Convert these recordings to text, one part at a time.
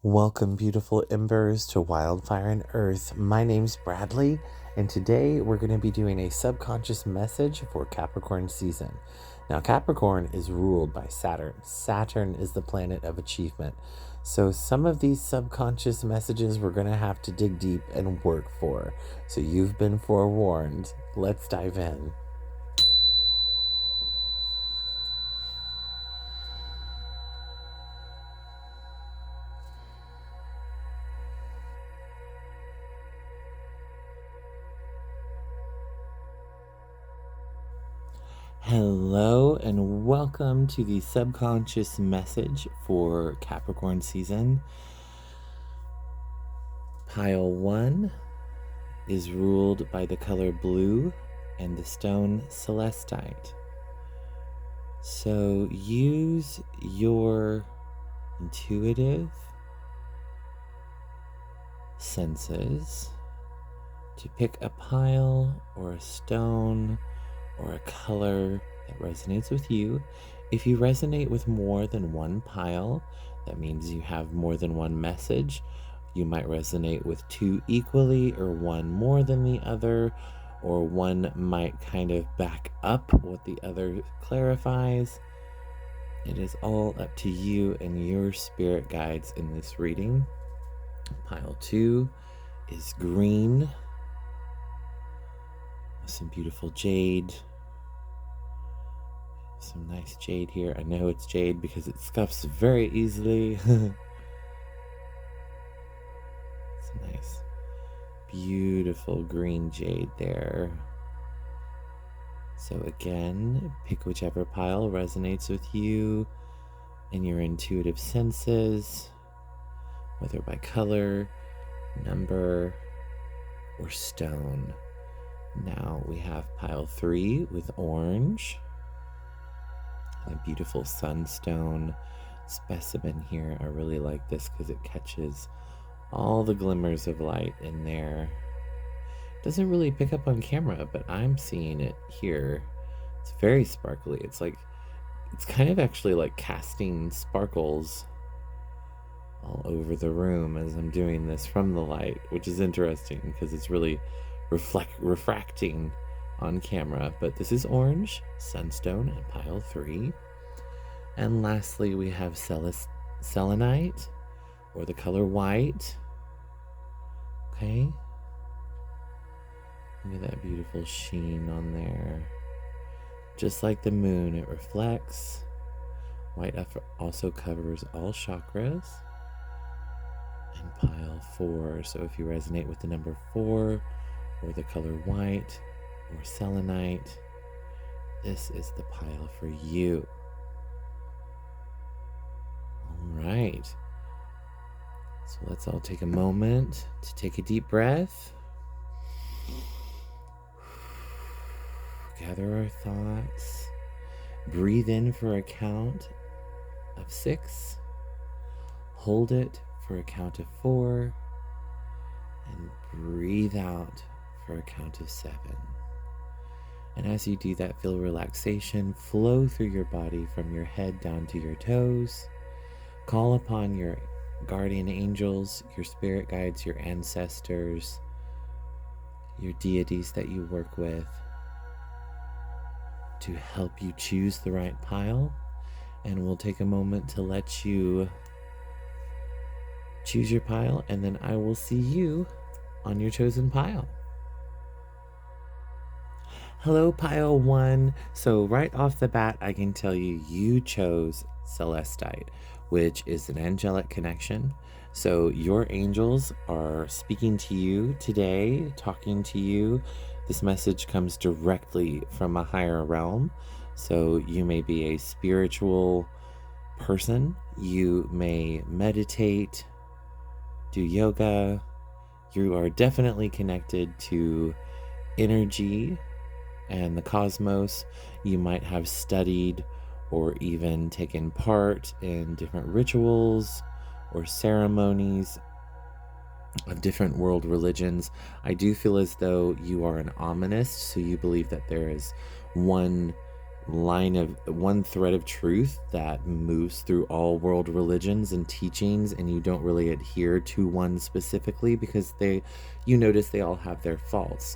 Welcome, beautiful embers, to Wildfire and Earth. My name's Bradley, and today we're going to be doing a subconscious message for Capricorn season. Now, Capricorn is ruled by Saturn. Saturn is the planet of achievement. So some of these subconscious messages we're going to have to dig deep and work for. So you've been forewarned. Let's dive in. Hello and welcome to the subconscious message for Capricorn season. Pile 1 is ruled by the color blue and the stone celestite. So use your intuitive senses to pick a pile or a stone or a color that resonates with you. If you resonate with more than one pile, that means you have more than one message. You might resonate with two equally, or one more than the other, or one might kind of back up what the other clarifies. It is all up to you and your spirit guides in this reading. Pile 2 is green. Some beautiful jade. Some nice jade here. I know it's jade because it scuffs very easily. It's nice, beautiful green jade there. So again, pick whichever pile resonates with you and your intuitive senses, whether by color, number, or stone. Now we have pile 3 with orange. A beautiful sunstone specimen here. I really like this because it catches all the glimmers of light in there. Doesn't really pick up on camera, but I'm seeing it here. It's very sparkly. It's kind of actually like casting sparkles all over the room as I'm doing this from the light, which is interesting because it's really refracting on camera. But this is orange, sunstone, and pile 3. And lastly, we have selenite, or the color white. Okay. Look at that beautiful sheen on there. Just like the moon, it reflects. White also covers all chakras. And pile 4. So if you resonate with the number 4, or the color white, or selenite, this is the pile for you. All right. So let's all take a moment to take a deep breath. Gather our thoughts. Breathe in for a count of 6. Hold it for a count of 4. And breathe out for a count of 7. And as you do that, feel relaxation flow through your body from your head down to your toes. Call upon your guardian angels, your spirit guides, your ancestors, your deities that you work with to help you choose the right pile. And we'll take a moment to let you choose your pile, and then I will see you on your chosen pile. Hello, pile 1. So right off the bat, I can tell you chose celestite, which is an angelic connection. So your angels are speaking to you today, talking to you. This message comes directly from a higher realm. So you may be a spiritual person. You may meditate, do yoga. You are definitely connected to energy and the cosmos. You might have studied or even taken part in different rituals or ceremonies of different world religions. I do feel as though you are an ominist, so you believe that there is one one thread of truth that moves through all world religions and teachings, and you don't really adhere to one specifically because you notice they all have their faults,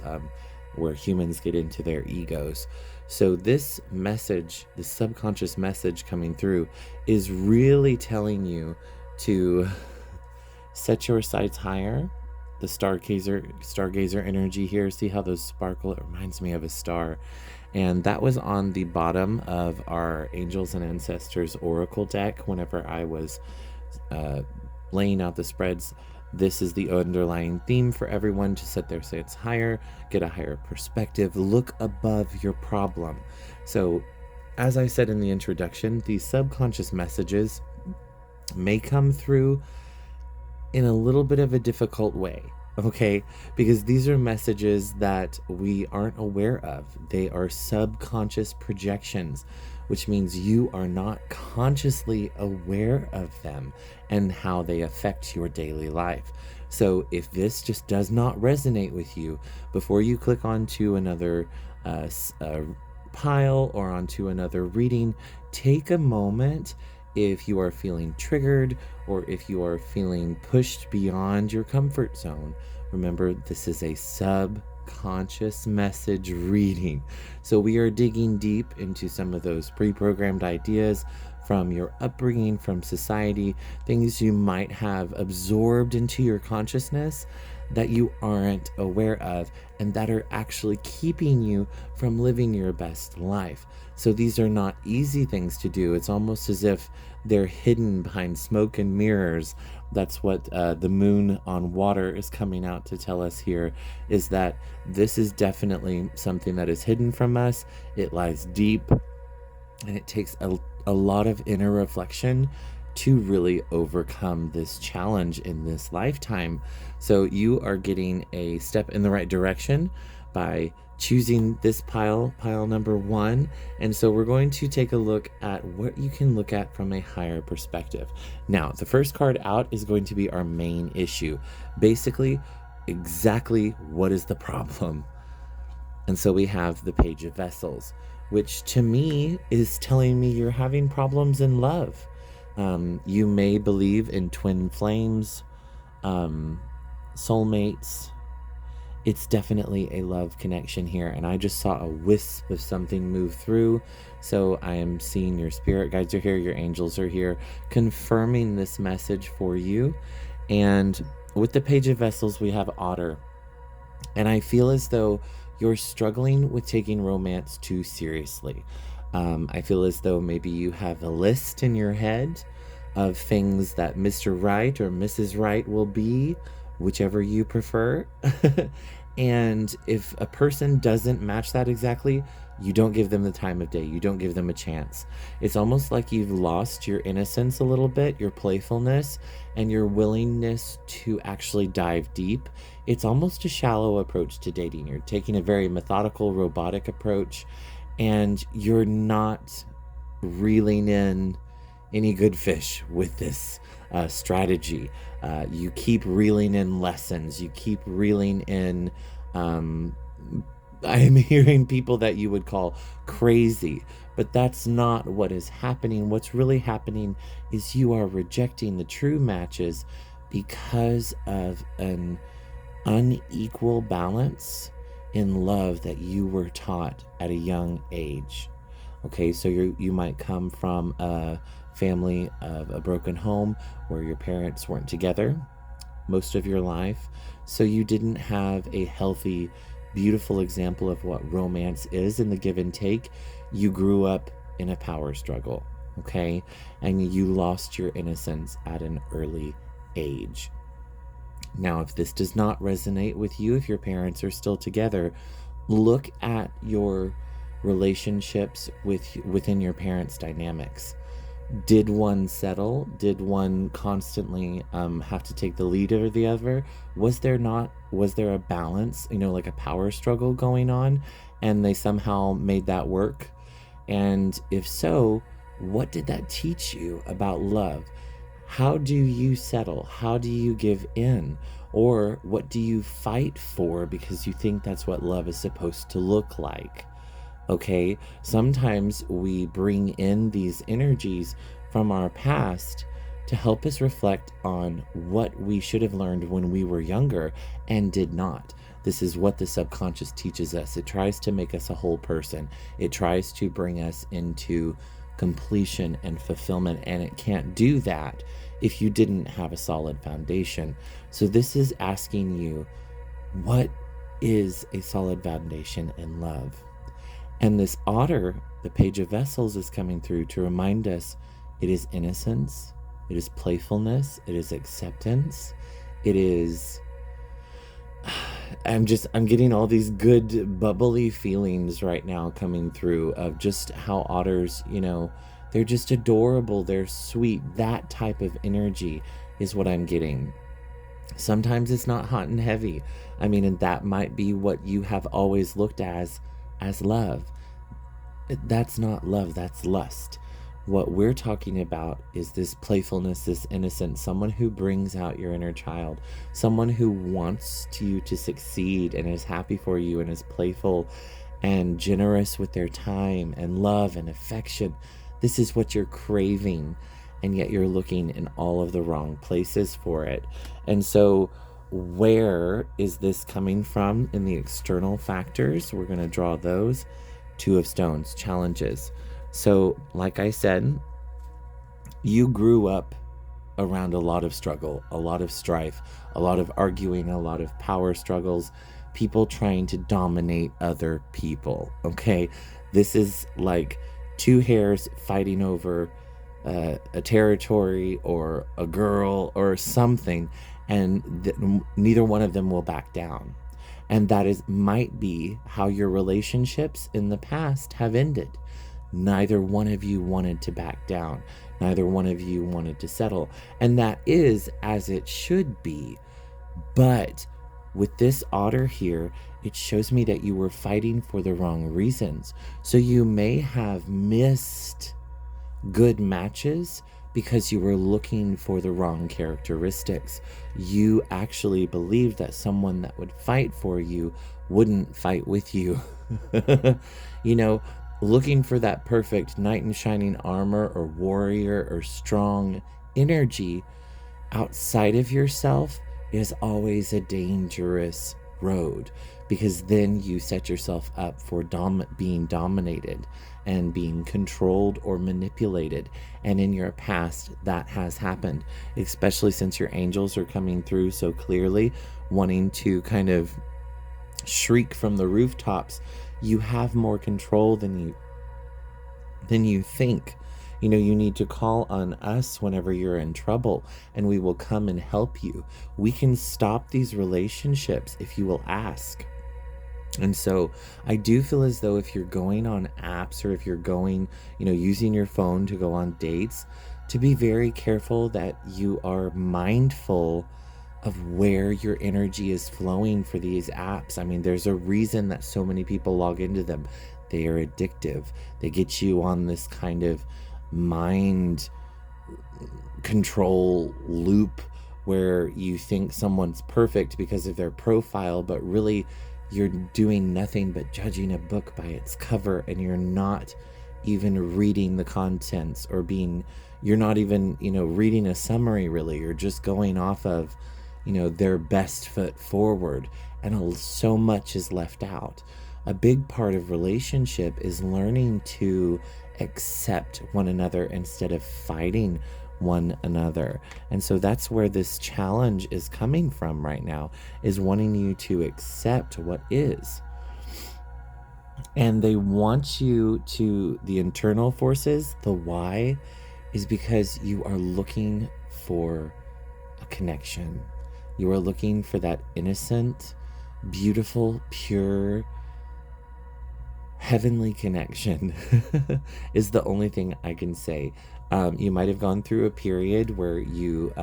where humans get into their egos. So this message, the subconscious message coming through, is really telling you to set your sights higher. The stargazer energy here, see how those sparkle? It reminds me of a star. And that was on the bottom of our Angels and Ancestors Oracle deck whenever I was laying out the spreads. This is the underlying theme for everyone: to set their sights higher, get a higher perspective, look above your problem. So, as I said in the introduction, these subconscious messages may come through in a little bit of a difficult way, okay? Because these are messages that we aren't aware of. They are subconscious projections, which means you are not consciously aware of them and how they affect your daily life. So if this just does not resonate with you, before you click onto another pile or onto another reading, take a moment. If you are feeling triggered or if you are feeling pushed beyond your comfort zone, remember this is a subconscious message reading. So we are digging deep into some of those pre-programmed ideas from your upbringing, from society, things you might have absorbed into your consciousness that you aren't aware of and that are actually keeping you from living your best life. So these are not easy things to do. It's almost as if they're hidden behind smoke and mirrors. That's what the moon on water is coming out to tell us here, is that this is definitely something that is hidden from us. It lies deep, and it takes a lot of inner reflection to really overcome this challenge in this lifetime. So you are getting a step in the right direction by choosing this pile number 1. And so we're going to take a look at what you can look at from a higher perspective. Now, the first card out is going to be our main issue. Basically, exactly what is the problem? And so we have the Page of Vessels, which to me is telling me you're having problems in love. You may believe in twin flames, soulmates. It's definitely a love connection here, and I just saw a wisp of something move through. So I am seeing your spirit guides are here, your angels are here, confirming this message for you. And with the Page of Vessels, we have Otter. And I feel as though you're struggling with taking romance too seriously. I feel as though maybe you have a list in your head of things that Mr. Right or Mrs. Right will be, whichever you prefer. And if a person doesn't match that exactly, you don't give them the time of day. You don't give them a chance. It's almost like you've lost your innocence a little bit, your playfulness, and your willingness to actually dive deep. It's almost a shallow approach to dating. You're taking a very methodical, robotic approach, and you're not reeling in any good fish with this strategy. You keep reeling in lessons. You keep reeling in, I am hearing people that you would call crazy, but that's not what is happening. What's really happening is you are rejecting the true matches because of an unequal balance in love that you were taught at a young age. Okay, so you might come from a family of a broken home where your parents weren't together most of your life, so you didn't have a healthy, beautiful example of what romance is in the give and take. You grew up in a power struggle, okay, and you lost your innocence at an early age. Now, if this does not resonate with you, if your parents are still together, look at your relationships within your parents' dynamics. Did one settle? Did one constantly have to take the lead over the other? Was there a balance, like a power struggle going on, and they somehow made that work? And if so, what did that teach you about love? How do you settle? How do you give in? Or what do you fight for because you think that's what love is supposed to look like? Okay, sometimes we bring in these energies from our past to help us reflect on what we should have learned when we were younger and did not. This is what the subconscious teaches us. It tries to make us a whole person. It tries to bring us into completion and fulfillment, and it can't do that if you didn't have a solid foundation. So this is asking you, what is a solid foundation in love? And this otter, the Page of Vessels, is coming through to remind us it is innocence, it is playfulness, it is acceptance, it is... I'm getting all these good bubbly feelings right now coming through of just how otters, they're just adorable, they're sweet. That type of energy is what I'm getting. Sometimes it's not hot and heavy. And that might be what you have always looked as love. That's not love, that's lust. What we're talking about is this playfulness, this innocence, someone who brings out your inner child, someone who wants you to succeed and is happy for you and is playful and generous with their time and love and affection. This is what you're craving, and yet you're looking in all of the wrong places for it. And so where is this coming from in the external factors? We're going to draw those. Two of Stones, challenges. So, like I said, you grew up around a lot of struggle, a lot of strife, a lot of arguing, a lot of power struggles, people trying to dominate other people, okay? This is like two hares fighting over a territory or a girl or something, and neither one of them will back down. And that might be how your relationships in the past have ended. Neither one of you wanted to back down. Neither one of you wanted to settle. And that is as it should be. But with this otter here, it shows me that you were fighting for the wrong reasons. So you may have missed good matches because you were looking for the wrong characteristics. You actually believed that someone that would fight for you wouldn't fight with you. Looking for that perfect knight in shining armor or warrior or strong energy outside of yourself is always a dangerous road, because then you set yourself up for being dominated and being controlled or manipulated. And in your past, that has happened, especially since your angels are coming through so clearly, wanting to kind of shriek from the rooftops. You have more control than you think. You need to call on us whenever you're in trouble, and we will come and help you. We can stop these relationships if you will ask. And so I do feel as though if you're going on apps, or if you're going, using your phone to go on dates, to be very careful that you are mindful of where your energy is flowing for these apps. There's a reason that so many people log into them. They are addictive. They get you on this kind of mind control loop where you think someone's perfect because of their profile, but really you're doing nothing but judging a book by its cover, and you're not even reading the contents, or you're not even, reading a summary really. You're just going off of, their best foot forward, and so much is left out. A big part of relationship is learning to accept one another instead of fighting one another. And so that's where this challenge is coming from right now, is wanting you to accept what is. And they want you to, the internal forces, the why, is because you are looking for a connection. You are looking for that innocent, beautiful, pure, heavenly connection is the only thing I can say. You might have gone through a period where you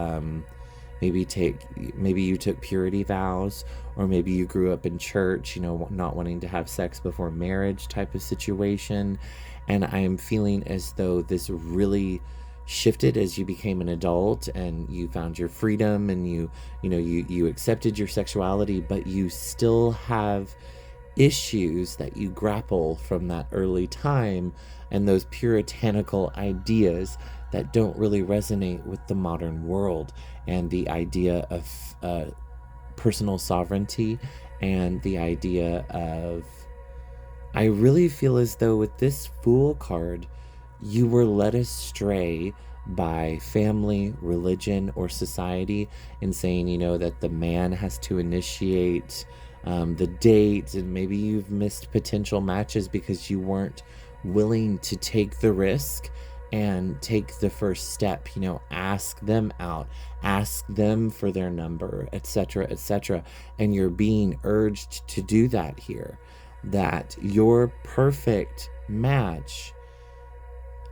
maybe you took purity vows, or maybe you grew up in church, not wanting to have sex before marriage type of situation. And I am feeling as though this really shifted as you became an adult and you found your freedom, and you accepted your sexuality, but you still have issues that you grapple from that early time and those puritanical ideas that don't really resonate with the modern world, and the idea of personal sovereignty, and the idea of, I really feel as though with this Fool card, you were led astray by family, religion, or society in saying, that the man has to initiate the date, and maybe you've missed potential matches because you weren't willing to take the risk and take the first step. Ask them out, ask them for their number, etc., etc. And you're being urged to do that here, that your perfect match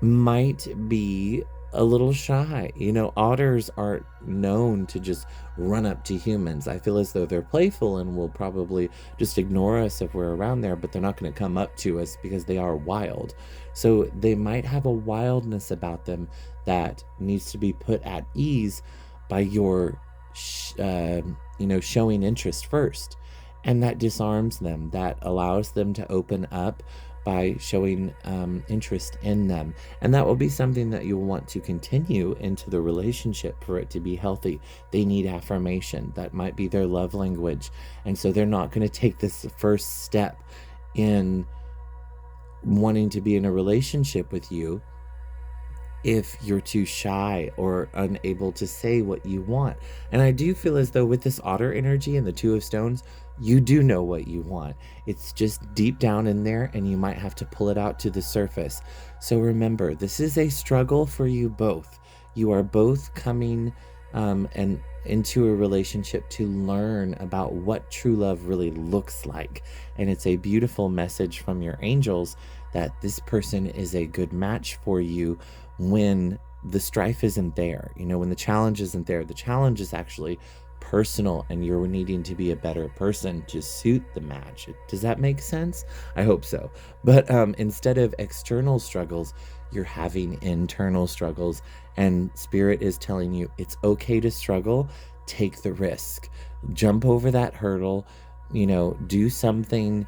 might be a little shy. Otters aren't known to just run up to humans. I feel as though they're playful and will probably just ignore us if we're around there, but they're not going to come up to us because they are wild. So they might have a wildness about them that needs to be put at ease by your, showing interest first. And that disarms them, that allows them to open up by showing interest in them. And that will be something that you'll want to continue into the relationship for it to be healthy. They need affirmation. That might be their love language. And so they're not going to take this first step in wanting to be in a relationship with you if you're too shy or unable to say what you want. And I do feel as though with this otter energy and the Two of Stones, you do know what you want. It's just deep down in there, and you might have to pull it out to the surface. So remember, this is a struggle for you both. You are both coming and into a relationship to learn about what true love really looks like. And it's a beautiful message from your angels that this person is a good match for you when the strife isn't there. When the challenge isn't there, the challenge is actually personal, and you're needing to be a better person to suit the match. Does that make sense? I hope so. But instead of external struggles, you're having internal struggles, and Spirit is telling you it's okay to struggle. Take the risk, jump over that hurdle, do something,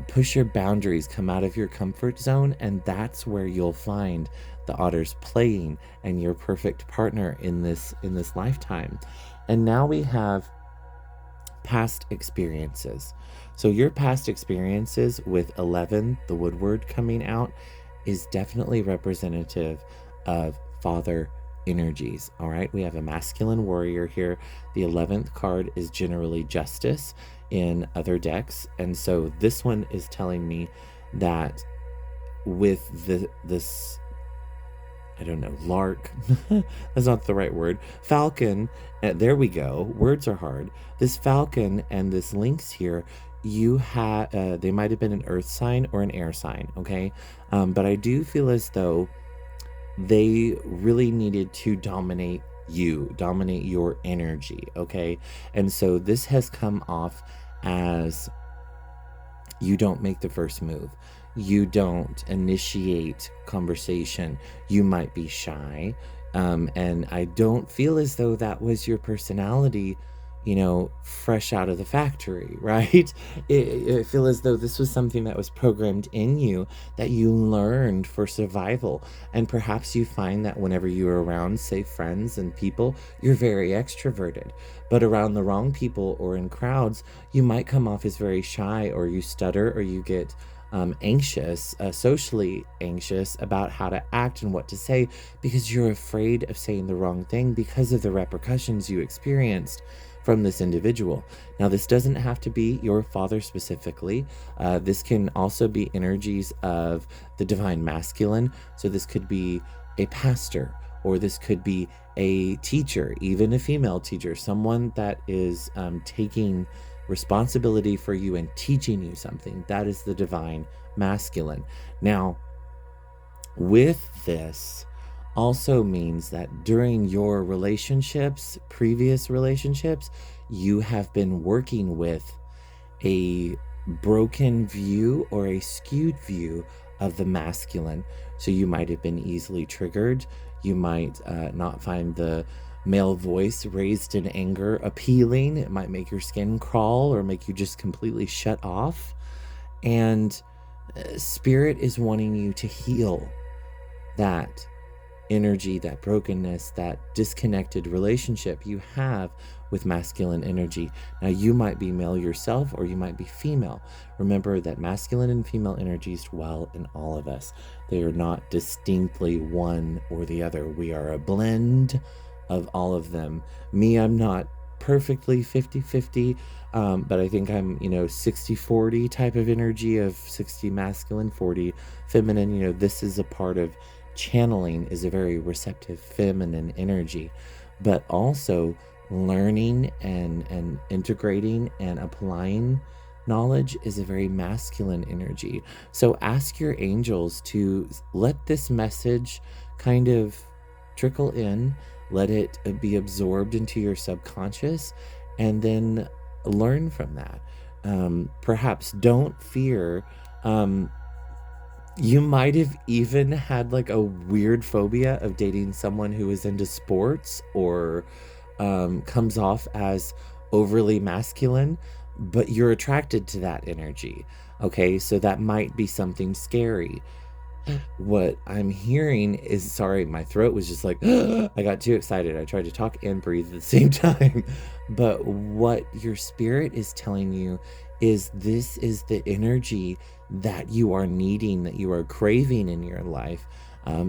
push your boundaries, come out of your comfort zone, and that's where you'll find the otters playing and your perfect partner in this lifetime. And now we have past experiences. So your past experiences with 11, the woodward coming out, is definitely representative of father energies. All right, we have a masculine warrior here. The 11th card is generally justice in other decks, and so this one is telling me that with this, I don't know, lark, that's not the right word, falcon, there we go, words are hard. This falcon and this lynx here, you have, they might have been an earth sign or an air sign, okay? But I do feel as though they really needed to dominate your energy, okay? And so this has come off as you don't make the first move. You don't initiate conversation. You might be shy. And I don't feel as though that was your personality, fresh out of the factory, right? I feel as though this was something that was programmed in you that you learned for survival. And perhaps you find that whenever you're around, say, friends and people, you're very extroverted. But around the wrong people or in crowds, you might come off as very shy, or you stutter, or you get anxious, socially anxious about how to act and what to say, because you're afraid of saying the wrong thing because of the repercussions you experienced from this individual. Now, this doesn't have to be your father specifically. This can also be energies of the divine masculine. So this could be a pastor, or this could be a teacher, even a female teacher, someone that is taking responsibility for you and teaching you something. That is the divine masculine. Now, with this also means that during your relationships, previous relationships, you have been working with a broken view or a skewed view of the masculine. So you might have been easily triggered. You might not find the male voice raised in anger appealing. It might make your skin crawl or make you just completely shut off. And Spirit is wanting you to heal that energy, that brokenness, that disconnected relationship you have with masculine energy. Now, you might be male yourself, or you might be female. Remember that masculine and female energies dwell in all of us. They are not distinctly one or the other. We are a blend of all of them. Me, I'm not perfectly 50-50, but I think I'm 60-40 type of energy, of 60 masculine, 40 feminine. This is a part of channeling, is a very receptive feminine energy, but also learning and integrating and applying knowledge is a very masculine energy. So ask your angels to let this message kind of trickle in, let it be absorbed into your subconscious, and then learn from that. Perhaps don't fear. You might have even had like a weird phobia of dating someone who is into sports or comes off as overly masculine, but you're attracted to that energy. Okay, so that might be something scary. What I'm hearing is, sorry, my throat was just like, I got too excited. I tried to talk and breathe at the same time. But what your spirit is telling you is this is the energy that you are needing, that you are craving in your life,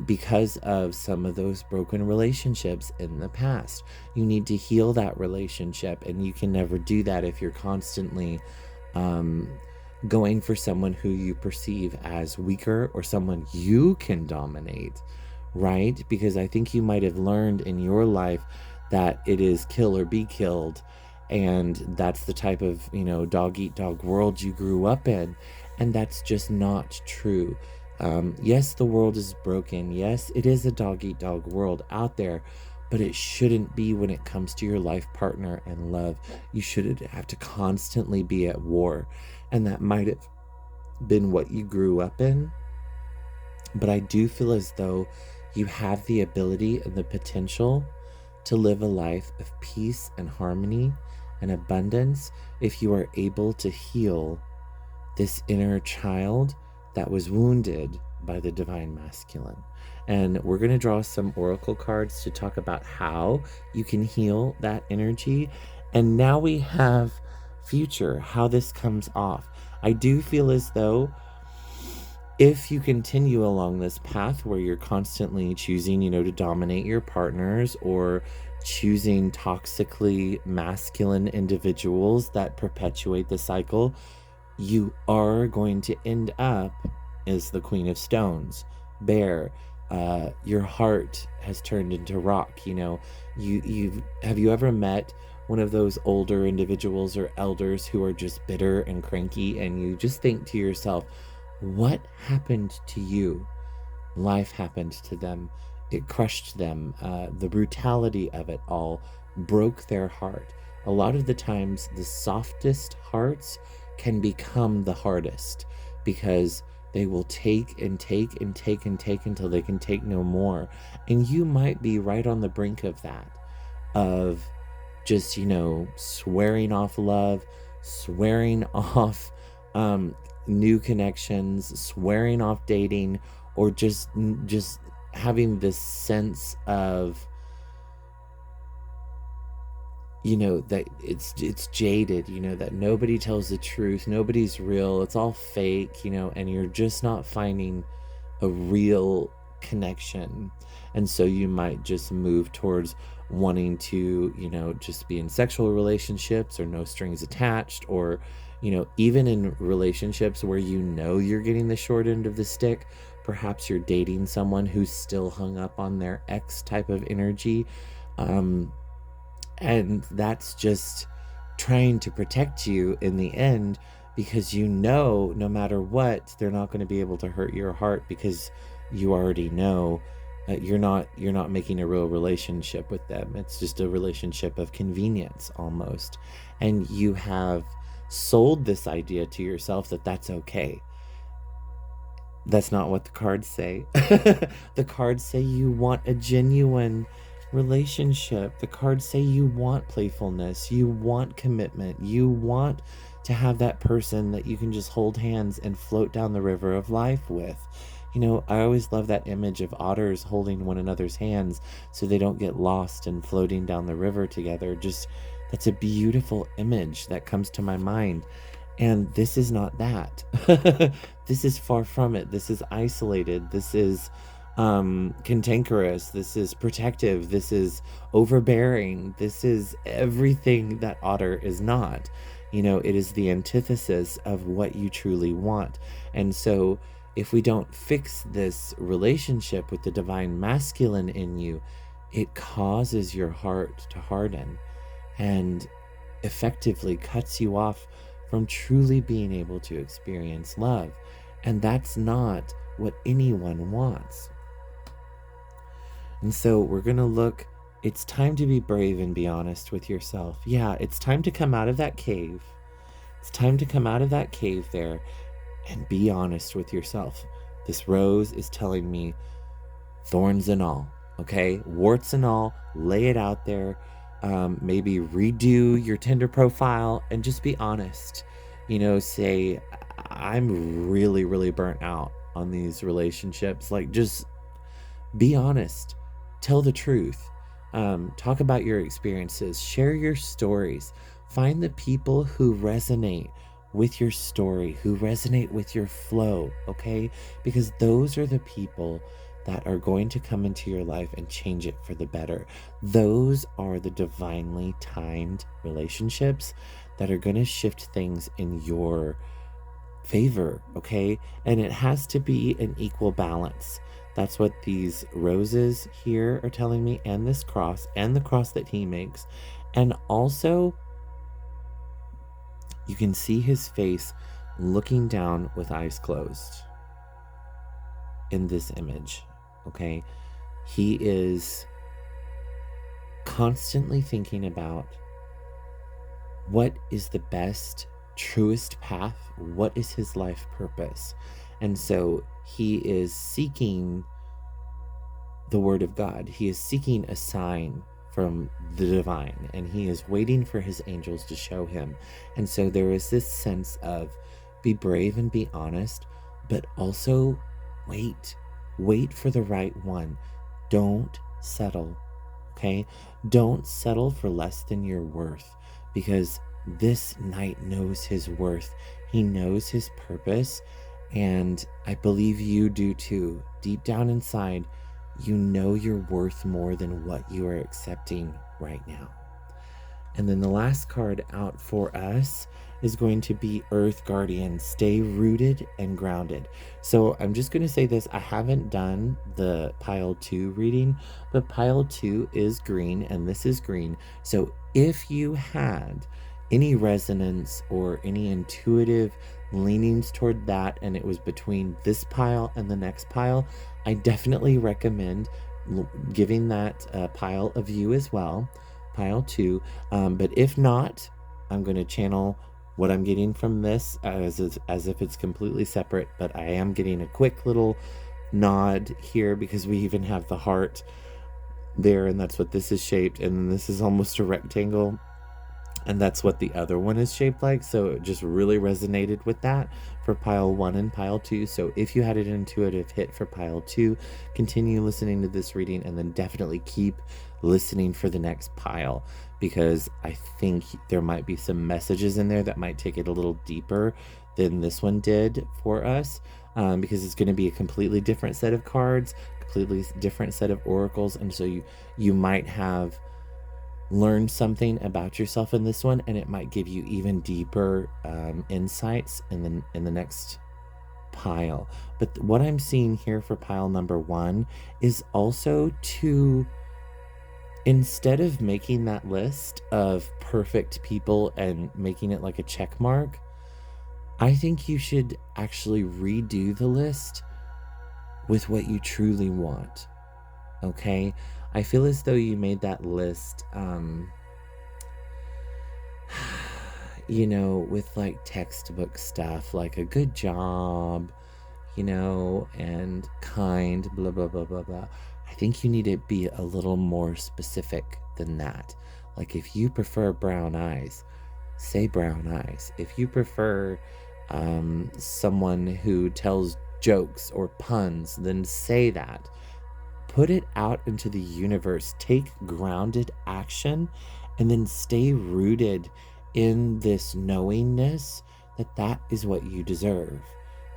because of some of those broken relationships in the past. You need to heal that relationship, and you can never do that if you're constantly going for someone who you perceive as weaker or someone you can dominate, right? Because I think you might have learned in your life that it is kill or be killed, and that's the type of dog eat dog world you grew up in, and that's just not true. Yes, the world is broken. Yes, it is a dog eat dog world out there, but it shouldn't be when it comes to your life partner and love. You shouldn't have to constantly be at war. And that might have been what you grew up in. But I do feel as though you have the ability and the potential to live a life of peace and harmony and abundance if you are able to heal this inner child that was wounded by the divine masculine. And we're going to draw some oracle cards to talk about how you can heal that energy. And now we have future, how this comes off. I do feel as though if you continue along this path where you're constantly choosing, to dominate your partners, or choosing toxically masculine individuals that perpetuate the cycle, you are going to end up as the Queen of Stones, Bear. Your heart has turned into rock. Have you ever met one of those older individuals or elders who are just bitter and cranky, and you just think to yourself, what happened to you? Life happened to them. It crushed them. The brutality of it all broke their heart. A lot of the times, the softest hearts can become the hardest, because they will take and take and take and take until they can take no more. And you might be right on the brink of that, of just, swearing off love, swearing off new connections, swearing off dating, or just having this sense of, that it's jaded, that nobody tells the truth, nobody's real, it's all fake, and you're just not finding a real connection. And so you might just move towards wanting to, just be in sexual relationships or no strings attached, or, even in relationships where you're getting the short end of the stick. Perhaps you're dating someone who's still hung up on their ex type of energy. And that's just trying to protect you in the end, because no matter what, they're not going to be able to hurt your heart, because you already know you're not making a real relationship with them. It's just a relationship of convenience almost. And you have sold this idea to yourself that that's okay. That's not what the cards say. The cards say you want a genuine relationship. The cards say you want playfulness, you want commitment, you want to have that person that you can just hold hands and float down the river of life with. You know, I always love that image of otters holding one another's hands so they don't get lost and floating down the river together. Just, that's a beautiful image that comes to my mind. And this is not that. This is far from it. This is isolated. This is cantankerous. This is protective. This is overbearing. This is everything that otter is not. You know, it is the antithesis of what you truly want. And so if we don't fix this relationship with the divine masculine in you, it causes your heart to harden and effectively cuts you off from truly being able to experience love. And that's not what anyone wants. And so we're going to look, it's time to be brave and be honest with yourself. Yeah, it's time to come out of that cave. It's time to come out of that cave there and be honest with yourself. This rose is telling me thorns and all, okay? Warts and all, lay it out there. Maybe redo your Tinder profile and just be honest. You know, say, I'm really, really burnt out on these relationships. Like, just be honest. Tell the truth. Talk about your experiences. Share your stories. Find the people who resonate with your story, who resonate with your flow, okay? Because those are the people that are going to come into your life and change it for the better. Those are the divinely timed relationships that are going to shift things in your favor, okay? And it has to be an equal balance. That's what these roses here are telling me, and this cross, and the cross that he makes. And also, you can see his face looking down with eyes closed in this image, okay? He is constantly thinking about what is the best, truest path, what is his life purpose. And so he is seeking the word of God. He is seeking a sign from the divine, and he is waiting for his angels to show him. And so there is this sense of be brave and be honest, but also wait for the right one. Don't settle, okay? Don't settle for less than your worth, because this knight knows his worth. He knows his purpose, and I believe you do too. Deep down inside, you know you're worth more than what you are accepting right now. And then the last card out for us is going to be Earth Guardian. Stay rooted and grounded. So I'm just going to say this. I haven't done the pile 2 reading, but pile 2 is green and this is green. So if you had any resonance or any intuitive leanings toward that, and it was between this pile and the next pile, I definitely recommend giving that pile a view as well, pile 2. But if not, I'm going to channel what I'm getting from this as if it's completely separate, but I am getting a quick little nod here because we even have the heart there, and that's what this is shaped, and then this is almost a rectangle, and that's what the other one is shaped like. So it just really resonated with that for pile 1 and pile 2. So if you had an intuitive hit for pile 2, continue listening to this reading, and then definitely keep listening for the next pile, because I think there might be some messages in there that might take it a little deeper than this one did for us, because it's going to be a completely different set of cards, completely different set of oracles, and so you might have learn something about yourself in this one, and it might give you even deeper insights in the next pile. But what I'm seeing here for pile number 1 is also to, instead of making that list of perfect people and making it like a check mark, I think you should actually redo the list with what you truly want, okay? I feel as though you made that list, you know, with like textbook stuff, like a good job, you know, and kind, blah, blah, blah, blah, blah. I think you need to be a little more specific than that. Like if you prefer brown eyes, say brown eyes. If you prefer someone who tells jokes or puns, then say that. Put it out into the universe. Take grounded action and then stay rooted in this knowingness that that is what you deserve.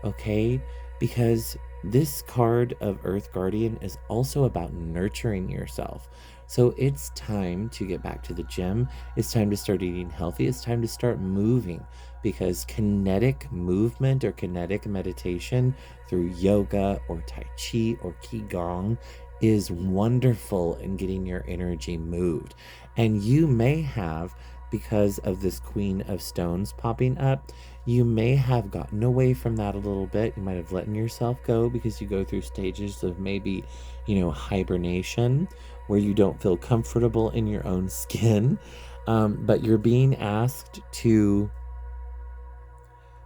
Okay? Because this card of Earth Guardian is also about nurturing yourself. So it's time to get back to the gym. It's time to start eating healthy. It's time to start moving, because kinetic movement or kinetic meditation through yoga or Tai Chi or Qigong is wonderful in getting your energy moved. And you may have, because of this Queen of Stones popping up, you may have gotten away from that a little bit. You might have let yourself go because you go through stages of maybe, hibernation, where you don't feel comfortable in your own skin. But you're being asked to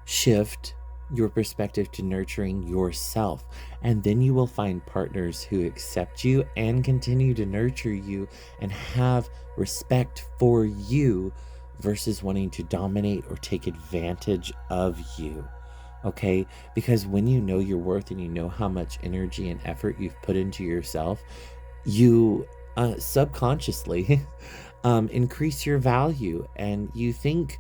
shift your perspective to nurturing yourself. And then you will find partners who accept you and continue to nurture you and have respect for you versus wanting to dominate or take advantage of you. Okay? Because when you know your worth and you know how much energy and effort you've put into yourself, you subconsciously increase your value, and you think,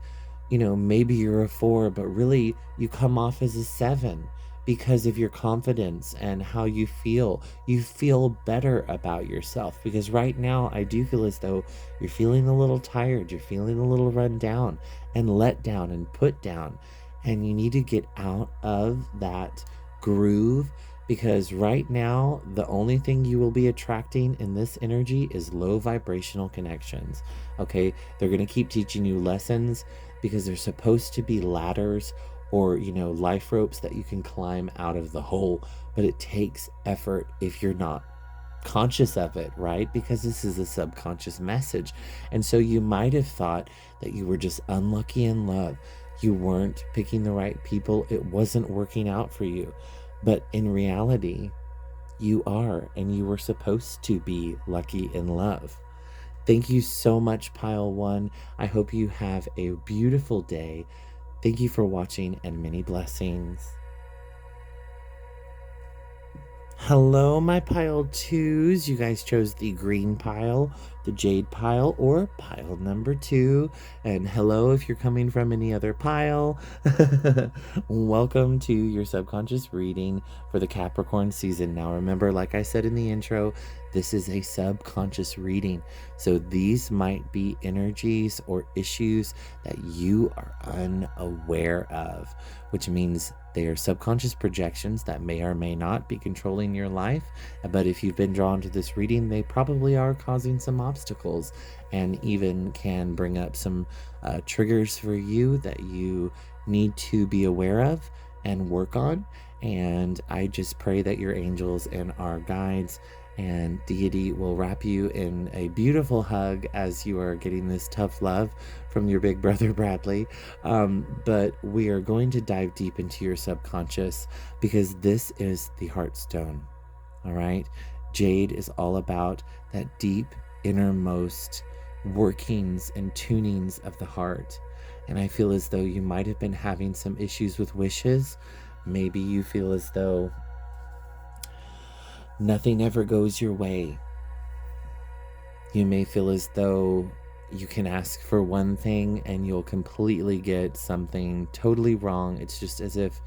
maybe you're a 4, but really you come off as a 7 because of your confidence and how you feel. You feel better about yourself, because right now I do feel as though you're feeling a little tired, you're feeling a little run down and let down and put down, and you need to get out of that groove. Because right now, the only thing you will be attracting in this energy is low vibrational connections. Okay? They're going to keep teaching you lessons because they're supposed to be ladders or, life ropes that you can climb out of the hole. But it takes effort if you're not conscious of it, right? Because this is a subconscious message. And so you might have thought that you were just unlucky in love. You weren't picking the right people. It wasn't working out for you. But in reality, you are, and you were supposed to be lucky in love. Thank you so much, Pile 1. I hope you have a beautiful day. Thank you for watching, and many blessings. Hello, my pile 2s. You guys chose the green pile, the jade pile, or pile number 2. And hello if you're coming from any other pile. Welcome to your subconscious reading for the Capricorn season. Now remember, like I said in the intro, this is a subconscious reading. So these might be energies or issues that you are unaware of, which means they are subconscious projections that may or may not be controlling your life. But if you've been drawn to this reading, they probably are causing some obstacles and even can bring up some triggers for you that you need to be aware of and work on. And I just pray that your angels and our guides and deity will wrap you in a beautiful hug as you are getting this tough love from your big brother Bradley. But we are going to dive deep into your subconscious, because this is the Heartstone. All right, Jade is all about that deep innermost workings and tunings of the heart. And I feel as though you might have been having some issues with wishes. Maybe you feel as though nothing ever goes your way. You may feel as though you can ask for one thing and you'll completely get something totally wrong. It's just as if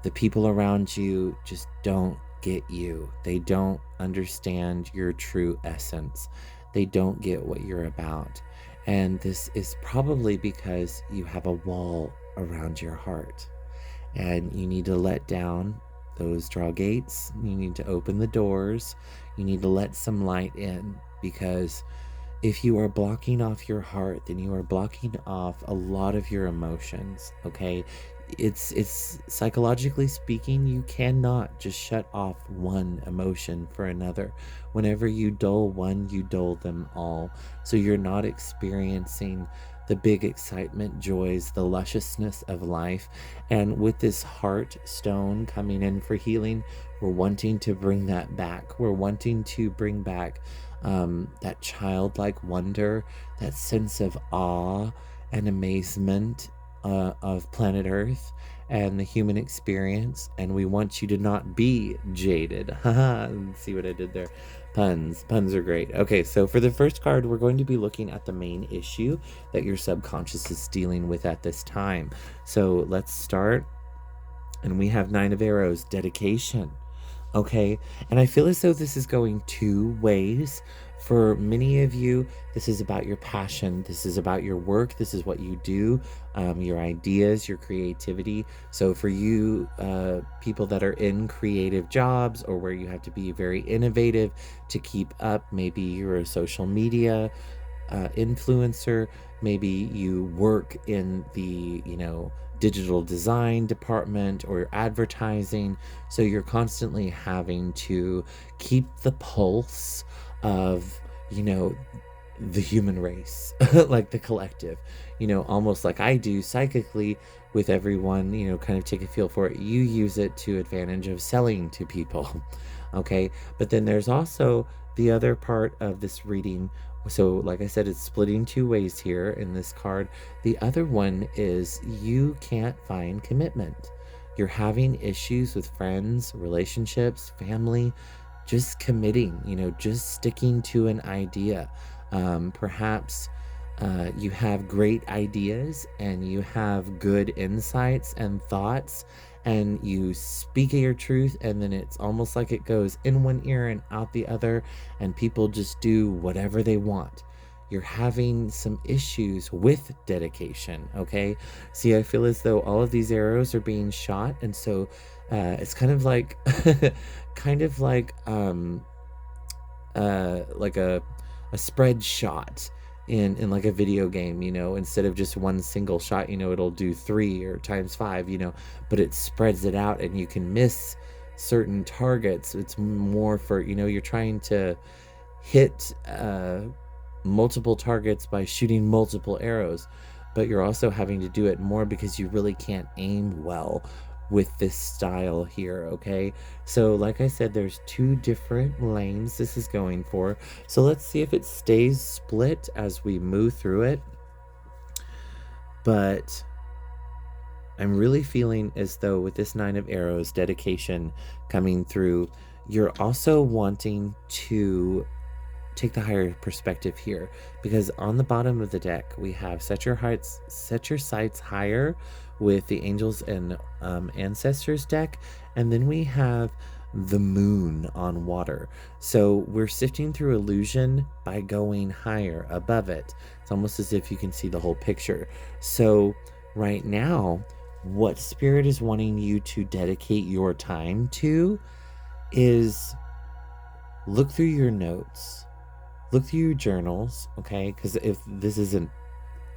the people around you just don't get you. They don't understand your true essence. They don't get what you're about. And this is probably because you have a wall around your heart, and you need to let down those draw gates. You need to open the doors. You need to let some light in, because if you are blocking off your heart, then you are blocking off a lot of your emotions. Okay, it's psychologically speaking, you cannot just shut off one emotion for another. Whenever you dull one, you dull them all. So you're not experiencing the big excitement, joys, the lusciousness of life. And with this heart stone coming in for healing, we're wanting to bring that back. We're wanting to bring back that childlike wonder, that sense of awe and amazement of planet Earth and the human experience. And we want you to not be jaded. Haha, see what I did there? Puns are great. Okay, so for the first card, we're going to be looking at the main issue that your subconscious is dealing with at this time. So let's start. And we have 9 of Arrows, dedication. Okay, and I feel as though this is going 2 ways. For many of you, this is about your passion. This is about your work. This is what you do, your ideas, your creativity. So for you, people that are in creative jobs or where you have to be very innovative to keep up, maybe you're a social media influencer, maybe you work in the, digital design department or advertising. So you're constantly having to keep the pulse of, the human race, like the collective, almost like I do psychically with everyone, kind of take a feel for it. You use it to advantage of selling to people. Okay. But then there's also the other part of this reading. So like I said, it's splitting 2 ways here in this card. The other one is you can't find commitment. You're having issues with friends, relationships, family, just committing, just sticking to an idea. Perhaps you have great ideas and you have good insights and thoughts, and you speak your truth, and then it's almost like it goes in one ear and out the other, and people just do whatever they want. You're having some issues with dedication. Okay, see, I feel as though all of these arrows are being shot, and so it's kind of like like a spread shot in like a video game. Instead of just one single shot, it'll do 3 or times 5, but it spreads it out and you can miss certain targets. It's more for, you're trying to hit multiple targets by shooting multiple arrows, but you're also having to do it more because you really can't aim well with this style here. Okay, so like I said, there's 2 different lanes this is going for. So let's see if it stays split as we move through it. But I'm really feeling as though with this 9 of Arrows, dedication coming through, you're also wanting to take the higher perspective here, because on the bottom of the deck we have set your sights higher with the angels and ancestors deck, and then we have the moon on water. So we're sifting through illusion by going higher above it. It's almost as if you can see the whole picture. So right now, what spirit is wanting you to dedicate your time to is look through your notes, look through your journals, okay? Because if this isn't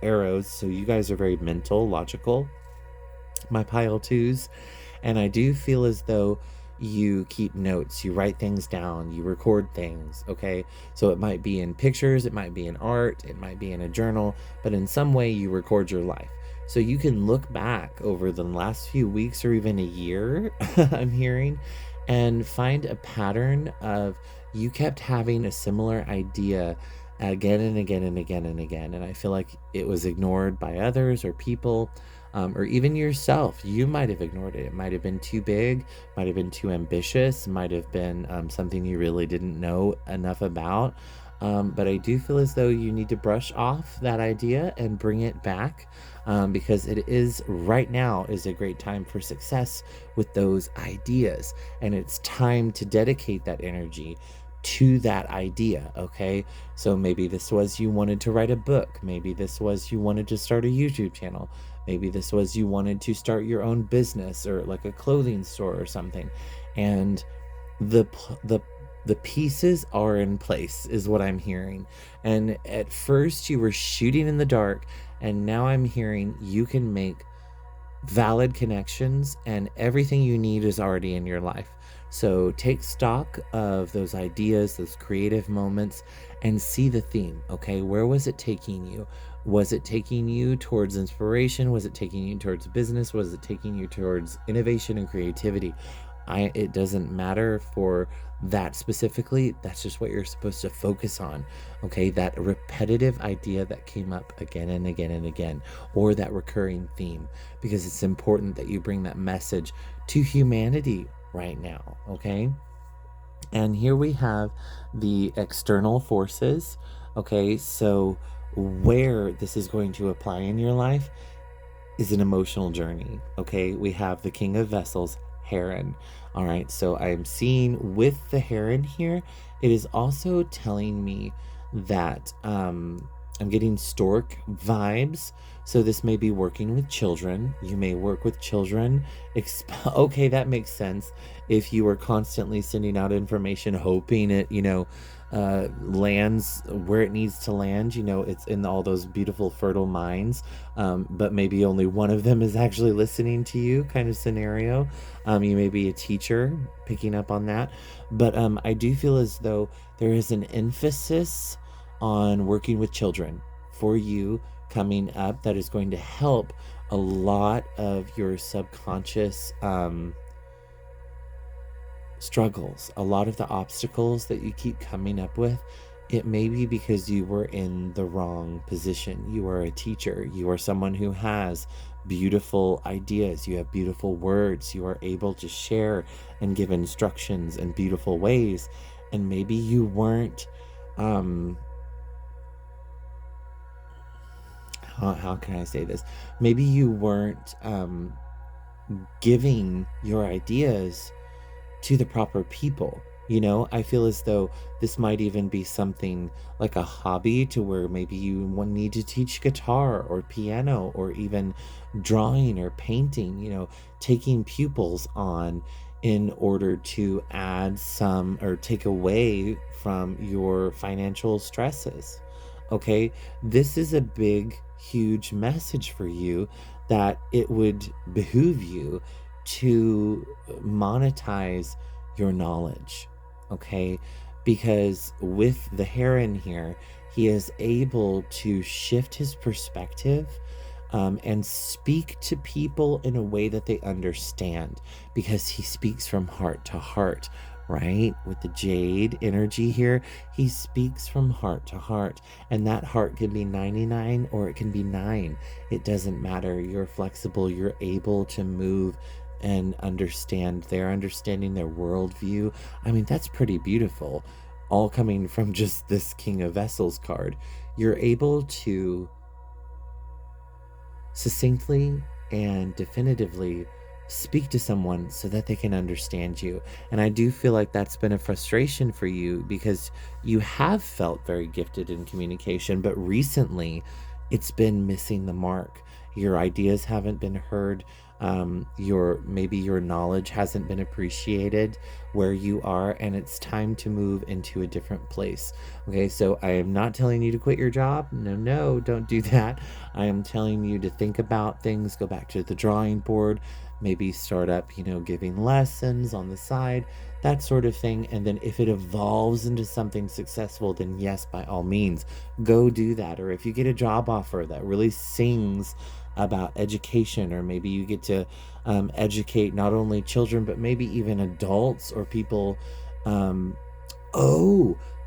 arrows, so you guys are very mental, logical, my pile 2s, and I do feel as though you keep notes, you write things down, you record things, okay? So it might be in pictures, it might be in art, it might be in a journal, but in some way you record your life. So you can look back over the last few weeks or even a year, I'm hearing, and find a pattern of you kept having a similar idea again and again and again and again. And I feel like it was ignored by others or people, or even yourself. You might have ignored it. It might have been too big, might have been too ambitious, might have been something you really didn't know enough about. But I do feel as though you need to brush off that idea and bring it back, because it is right now is a great time for success with those ideas. And it's time to dedicate that energy to that idea. Okay, so maybe this was you wanted to write a book, maybe this was you wanted to start a YouTube channel, maybe this was you wanted to start your own business or like a clothing store or something, and the pieces are in place is what I'm hearing. And at first you were shooting in the dark, and now I'm hearing you can make valid connections, and everything you need is already in your life. So take stock of those ideas, those creative moments, and see the theme. Okay, where was it taking you? Was it taking you towards inspiration? Was it taking you towards business? Was it taking you towards innovation and creativity? It doesn't matter for that specifically. That's just what you're supposed to focus on. Okay, that repetitive idea that came up again and again and again, or that recurring theme, because it's important that you bring that message to humanity right now. Okay, and here we have the external forces. Okay, so where this is going to apply in your life is an emotional journey. Okay, we have the King of Vessels, Heron. All right, so I'm seeing with the Heron here, it is also telling me that I'm getting stork vibes. So this may be working with children. You may work with children. Okay, that makes sense. If you are constantly sending out information, hoping it, lands where it needs to land, it's in all those beautiful fertile minds, but maybe only one of them is actually listening to you, kind of scenario. You may be a teacher picking up on that, but I do feel as though there is an emphasis on working with children for you coming up that is going to help a lot of your subconscious struggles, a lot of the obstacles that you keep coming up with. It may be because you were in the wrong position. You are a teacher. You are someone who has beautiful ideas. You have beautiful words. You are able to share and give instructions in beautiful ways. And maybe you weren't, how can I say this? Maybe you weren't giving your ideas to the proper people. I feel as though this might even be something like a hobby, to where maybe you need to teach guitar or piano or even drawing or painting, taking pupils on in order to add some or take away from your financial stresses. Okay, this is a big, huge message for you, that it would behoove you to monetize your knowledge. Okay, because with the Heron here, he is able to shift his perspective, and speak to people in a way that they understand, because he speaks from heart to heart, right? With the jade energy here, he speaks from heart to heart, and that heart can be 99 or it can be 9. It doesn't matter. You're flexible. You're able to move and understand their understanding, their worldview. I mean, that's pretty beautiful, all coming from just this King of Vessels card. You're able to succinctly and definitively speak to someone so that they can understand you. And I do feel like that's been a frustration for you, because you have felt very gifted in communication, but recently it's been missing the mark. Your ideas haven't been heard. Maybe your knowledge hasn't been appreciated where you are, and it's time to move into a different place. Okay, so I am not telling you to quit your job. No, don't do that. I am telling you to think about things, go back to the drawing board, maybe start up, giving lessons on the side, that sort of thing. And then if it evolves into something successful, then yes, by all means, go do that. Or if you get a job offer that really sings about education, or maybe you get to educate not only children, but maybe even adults or people.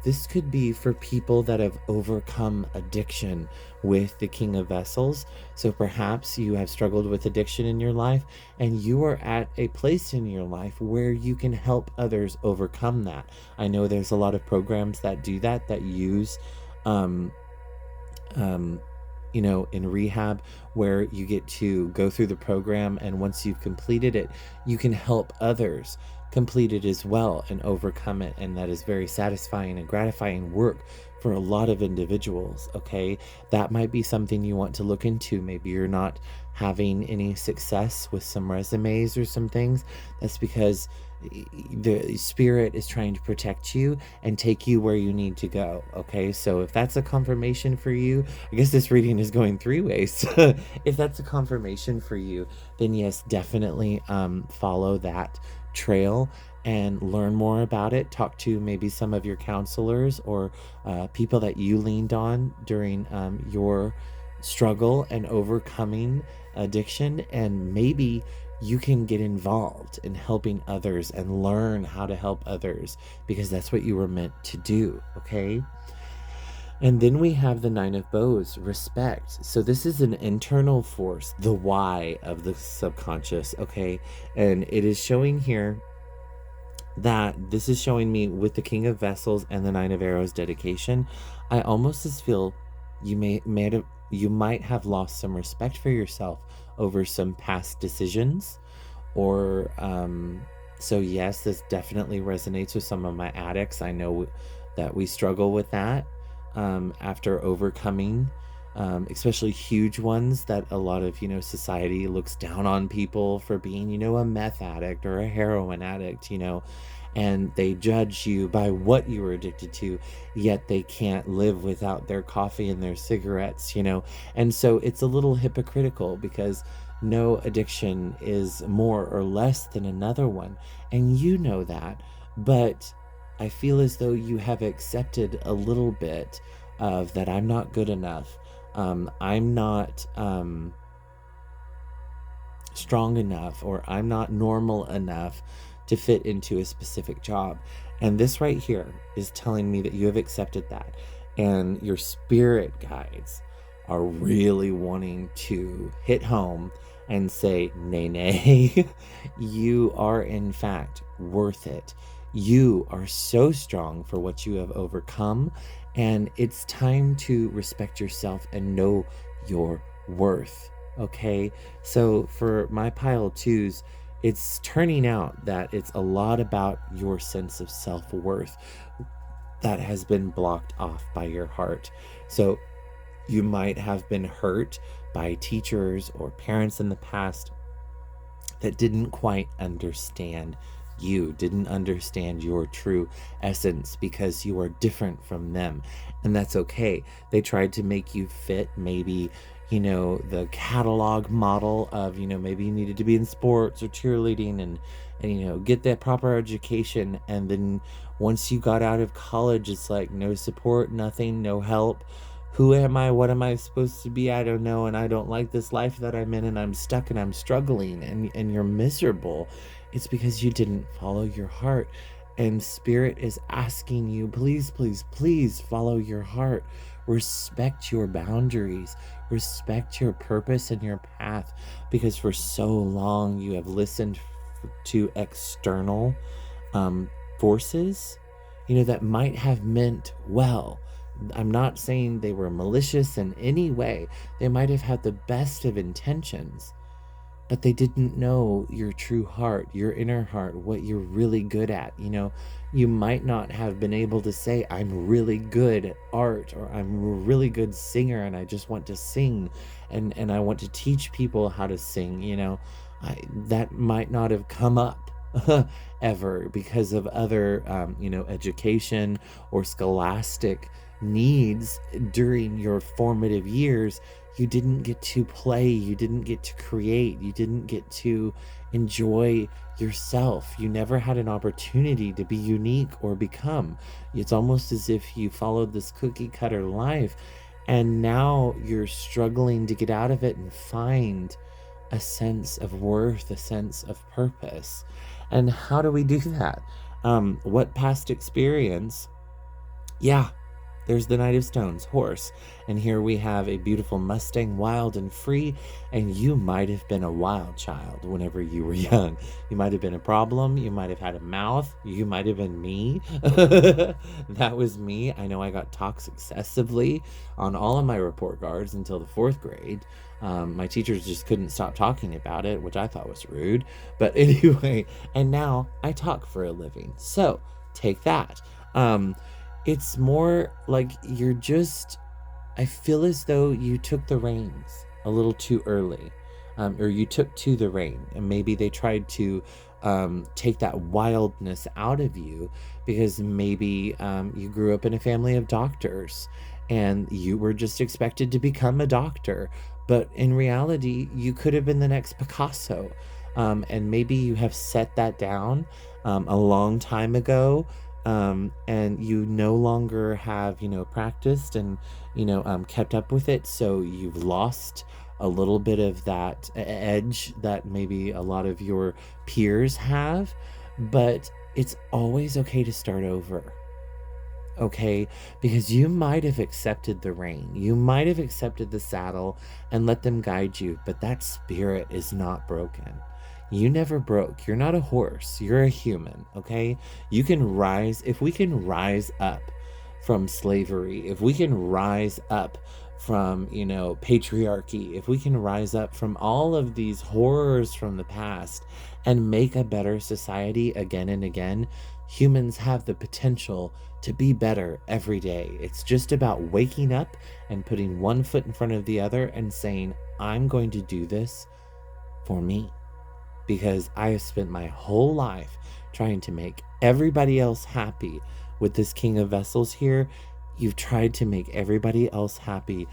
This could be for people that have overcome addiction with the King of Vessels. So perhaps you have struggled with addiction in your life, and you are at a place in your life where you can help others overcome that. I know there's a lot of programs that do that, that use in rehab, where you get to go through the program, and once you've completed it, you can help others complete it as well and overcome it. And that is very satisfying and gratifying work for a lot of individuals. Okay, that might be something you want to look into. Maybe you're not having any success with some resumes or some things. That's because the spirit is trying to protect you and take you where you need to go. Okay, so if that's a confirmation for you, I guess this reading is going 3 ways. If that's a confirmation for you, then yes, definitely follow that trail and learn more about it. Talk to maybe some of your counselors or people that you leaned on during your struggle and overcoming addiction, and maybe you can get involved in helping others and learn how to help others, because that's what you were meant to do. Okay. And then we have the Nine of Bows, respect. So this is an internal force, the why of the subconscious. Okay. And it is showing here that this is showing me with the King of Vessels and the Nine of Arrows dedication. I almost just feel you might have lost some respect for yourself over some past decisions, or so yes, this definitely resonates with some of my addicts. I know that we struggle with that after overcoming especially huge ones that a lot of society looks down on people for being a meth addict or a heroin addict, and they judge you by what you were addicted to, yet they can't live without their coffee and their cigarettes, and so it's a little hypocritical, because no addiction is more or less than another one, and that, but I feel as though you have accepted a little bit of that. I'm not good enough. I'm not strong enough, or I'm not normal enough to fit into a specific job. And this right here is telling me that you have accepted that, and your spirit guides are really wanting to hit home and say, nay, nay, you are in fact worth it. You are so strong for what you have overcome, and it's time to respect yourself and know your worth. Okay, so for my pile twos, it's turning out that it's a lot about your sense of self-worth that has been blocked off by your heart. So you might have been hurt by teachers or parents in the past that didn't quite understand you, didn't understand your true essence, because you are different from them, and that's okay. They tried to make you fit maybe the catalog model of maybe you needed to be in sports or cheerleading and get that proper education, and then once you got out of college, it's like no support, nothing, no help. Who am I? What am I supposed to be? I don't know, and I don't like this life that I'm in, and I'm stuck and I'm struggling, and you're miserable. It's because you didn't follow your heart, and Spirit is asking you, please, please, please follow your heart. Respect your boundaries, respect your purpose and your path, because for so long you have listened to external forces, that might have meant well. I'm not saying they were malicious in any way. They might have had the best of intentions, but they didn't know your true heart, your inner heart, what you're really good at. You might not have been able to say, I'm really good at art, or I'm a really good singer and I just want to sing, and I want to teach people how to sing. That might not have come up ever because of other, education or scholastic needs during your formative years. You didn't get to play, you didn't get to create, you didn't get to enjoy yourself. You never had an opportunity to be unique or become. It's almost as if you followed this cookie cutter life, and now you're struggling to get out of it and find a sense of worth, a sense of purpose. And how do we do that? What past experience? Yeah, there's the Knight of Stones, horse. And here we have a beautiful Mustang, wild and free. And you might have been a wild child whenever you were young. You might have been a problem. You might have had a mouth. You might have been me. That was me. I know I got talked excessively on all of my report cards until the 4th grade. My teachers just couldn't stop talking about it, which I thought was rude. But anyway, and now I talk for a living. So take that. It's more like I feel as though you took the reins a little too early. or you took to the rain, and maybe they tried to take that wildness out of you because maybe you grew up in a family of doctors and you were just expected to become a doctor. But in reality, you could have been the next Picasso. And maybe you have set that down a long time ago, and you no longer have, practiced and, kept up with it. So you've lost a little bit of that edge that maybe a lot of your peers have, but it's always okay to start over. Okay, because you might have accepted the rein, you might have accepted the saddle and let them guide you, but that spirit is not broken. You never broke. You're not a horse, you're a human. Okay, you can rise. If we can rise up from slavery, if we can rise up from, patriarchy, if we can rise up from all of these horrors from the past and make a better society again and again, humans have the potential to be better every day. It's just about waking up and putting one foot in front of the other and saying, I'm going to do this for me, because I have spent my whole life trying to make everybody else happy. With this King of Vessels here, you've tried to make everybody else happy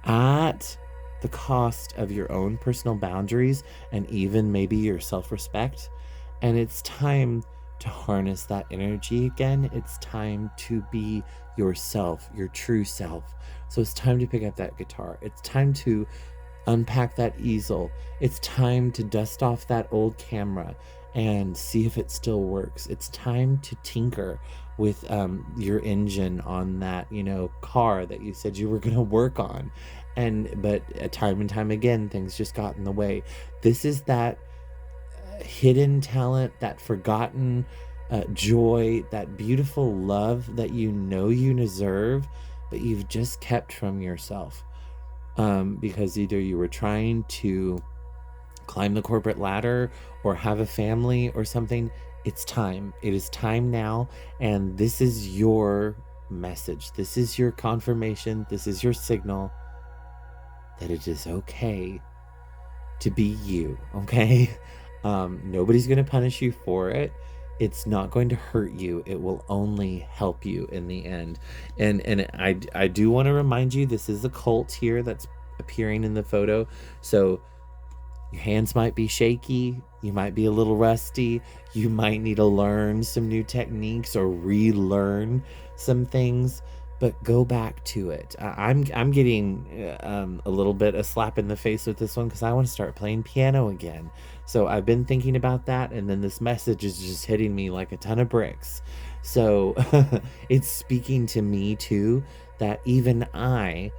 at the cost of your own personal boundaries and even maybe your self-respect. And it's time to harness that energy again. It's time to be yourself, your true self. So it's time to pick up that guitar. It's time to unpack that easel. It's time to dust off that old camera and see if it still works. It's time to tinker with your engine on that, car that you said you were going to work on. But time and time again, things just got in the way. This is that hidden talent, that forgotten joy, that beautiful love that you deserve, but you've just kept from yourself. Because either you were trying to climb the corporate ladder or have a family or something. It's time. It is time now. And this is your message. This is your confirmation. This is your signal that it is okay to be you. Okay. Nobody's going to punish you for it. It's not going to hurt you. It will only help you in the end. And I do want to remind you, this is a cult here that's appearing in the photo. So your hands might be shaky. You might be a little rusty. You might need to learn some new techniques or relearn some things, but go back to it. I'm getting a little bit a slap in the face with this one because I want to start playing piano again. So I've been thinking about that, and then this message is just hitting me like a ton of bricks. So it's speaking to me too, that even I,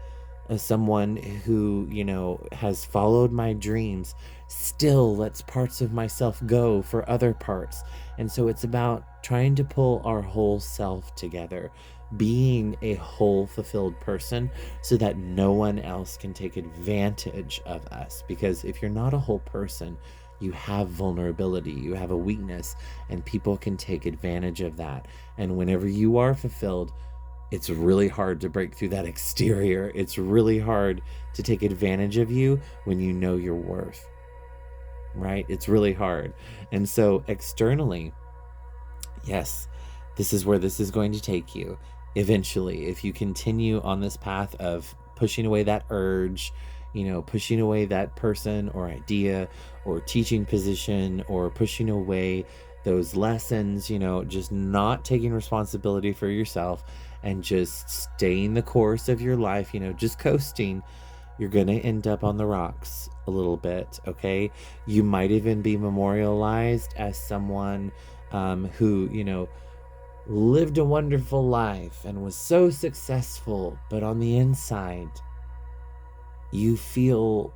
as someone who, has followed my dreams, still lets parts of myself go for other parts. And so it's about trying to pull our whole self together, being a whole fulfilled person so that no one else can take advantage of us. Because if you're not a whole person, you have vulnerability, you have a weakness, and people can take advantage of that. And whenever you are fulfilled, it's really hard to break through that exterior. It's really hard to take advantage of you when you know your worth, right? It's really hard. And so externally, yes, this is where this is going to take you. Eventually, if you continue on this path of pushing away that urge, pushing away that person or idea or teaching position, or pushing away those lessons, just not taking responsibility for yourself and just staying the course of your life, just coasting, you're going to end up on the rocks a little bit. Okay. You might even be memorialized as someone who, lived a wonderful life and was so successful, but on the inside, you feel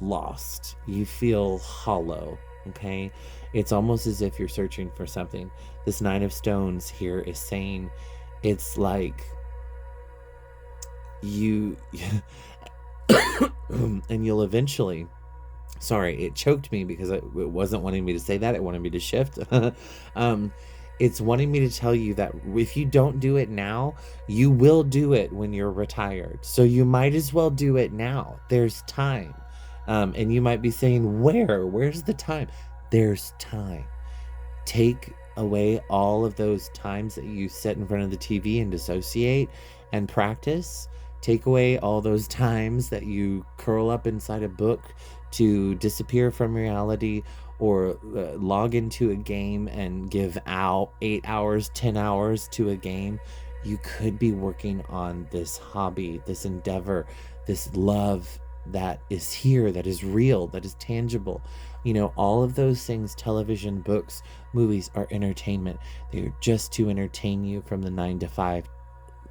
lost. You feel hollow. Okay. It's almost as if you're searching for something. This Nine of Stones here is saying it's like you, and you'll eventually, sorry, it choked me because it wasn't wanting me to say that. It wanted me to shift. It's wanting me to tell you that if you don't do it now, you will do it when you're retired. So you might as well do it now. There's time. And you might be saying, where's the time? There's time. Take away all of those times that you sit in front of the TV and dissociate and practice. Take away all those times that you curl up inside a book to disappear from reality, or log into a game and give out 8 hours, 10 hours to a game. You could be working on this hobby, this endeavor, this love that is here, that is real, that is tangible. All of those things, television, books, movies, are entertainment. They're just to entertain you from the 9 to 5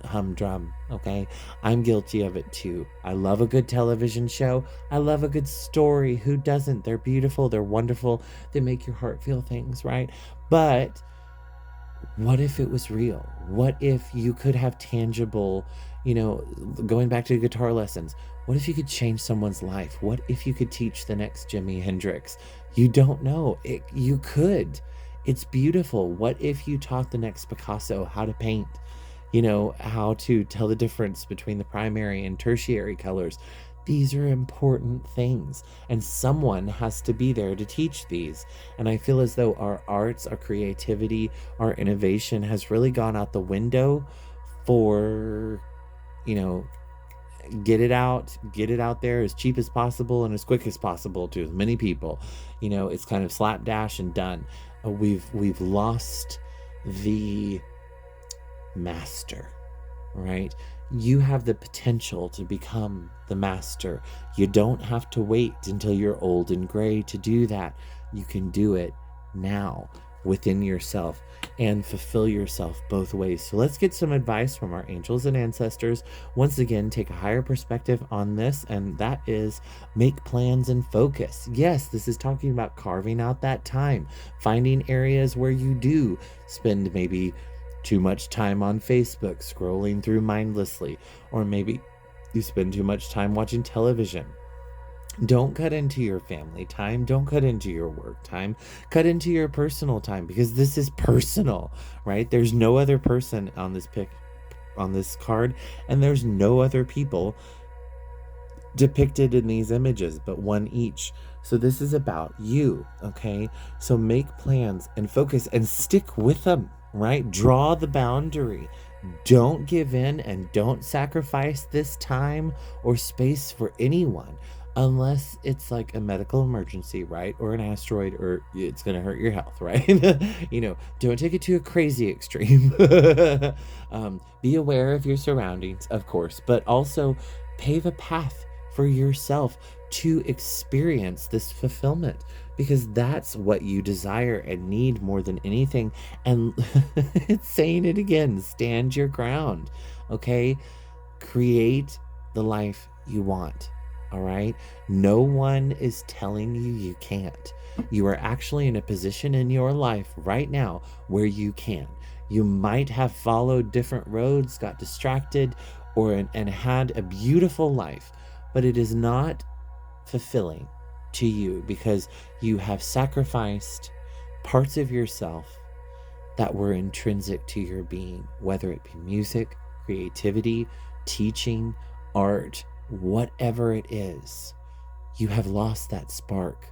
humdrum. Okay, I'm guilty of it too. I love a good television show. I love a good story. Who doesn't? They're beautiful, they're wonderful, they make your heart feel things, right? But what if it was real? What if you could have tangible, going back to guitar lessons, what if you could change someone's life? What if you could teach the next Jimi Hendrix? You don't know. You could. It's beautiful. What if you taught the next Picasso how to paint? How to tell the difference between the primary and tertiary colors. These are important things, and someone has to be there to teach these. And I feel as though our arts, our creativity, our innovation has really gone out the window for, get it out there as cheap as possible and as quick as possible to as many people. It's kind of slapdash and done. We've lost the master, right? You have the potential to become the master. You don't have to wait until you're old and gray to do that. You can do it now within yourself and fulfill yourself both ways. So let's get some advice from our angels and ancestors. Once again, take a higher perspective on this, and that is make plans and focus. Yes, this is talking about carving out that time, finding areas where you do spend maybe too much time on Facebook scrolling through mindlessly, or maybe you spend too much time watching television. Don't cut into your family time. Don't cut into your work time. Cut into your personal time, because this is personal, right? There's no other person on this card, and there's no other people depicted in these images, but one each. So this is about you, okay? So make plans and focus and stick with them, right? Draw the boundary. Don't give in and don't sacrifice this time or space for anyone, unless it's like a medical emergency, right? Or an asteroid, or it's going to hurt your health, right? Don't take it to a crazy extreme. Be aware of your surroundings, of course, but also pave a path for yourself to experience this fulfillment, because that's what you desire and need more than anything. And it's saying it again, stand your ground, okay? Create the life you want, all right? No one is telling you can't. You are actually in a position in your life right now where you can. You might have followed different roads, got distracted, and had a beautiful life, but it is not fulfilling to you because you have sacrificed parts of yourself that were intrinsic to your being, whether it be music, creativity, teaching, art, whatever it is. You have lost that spark,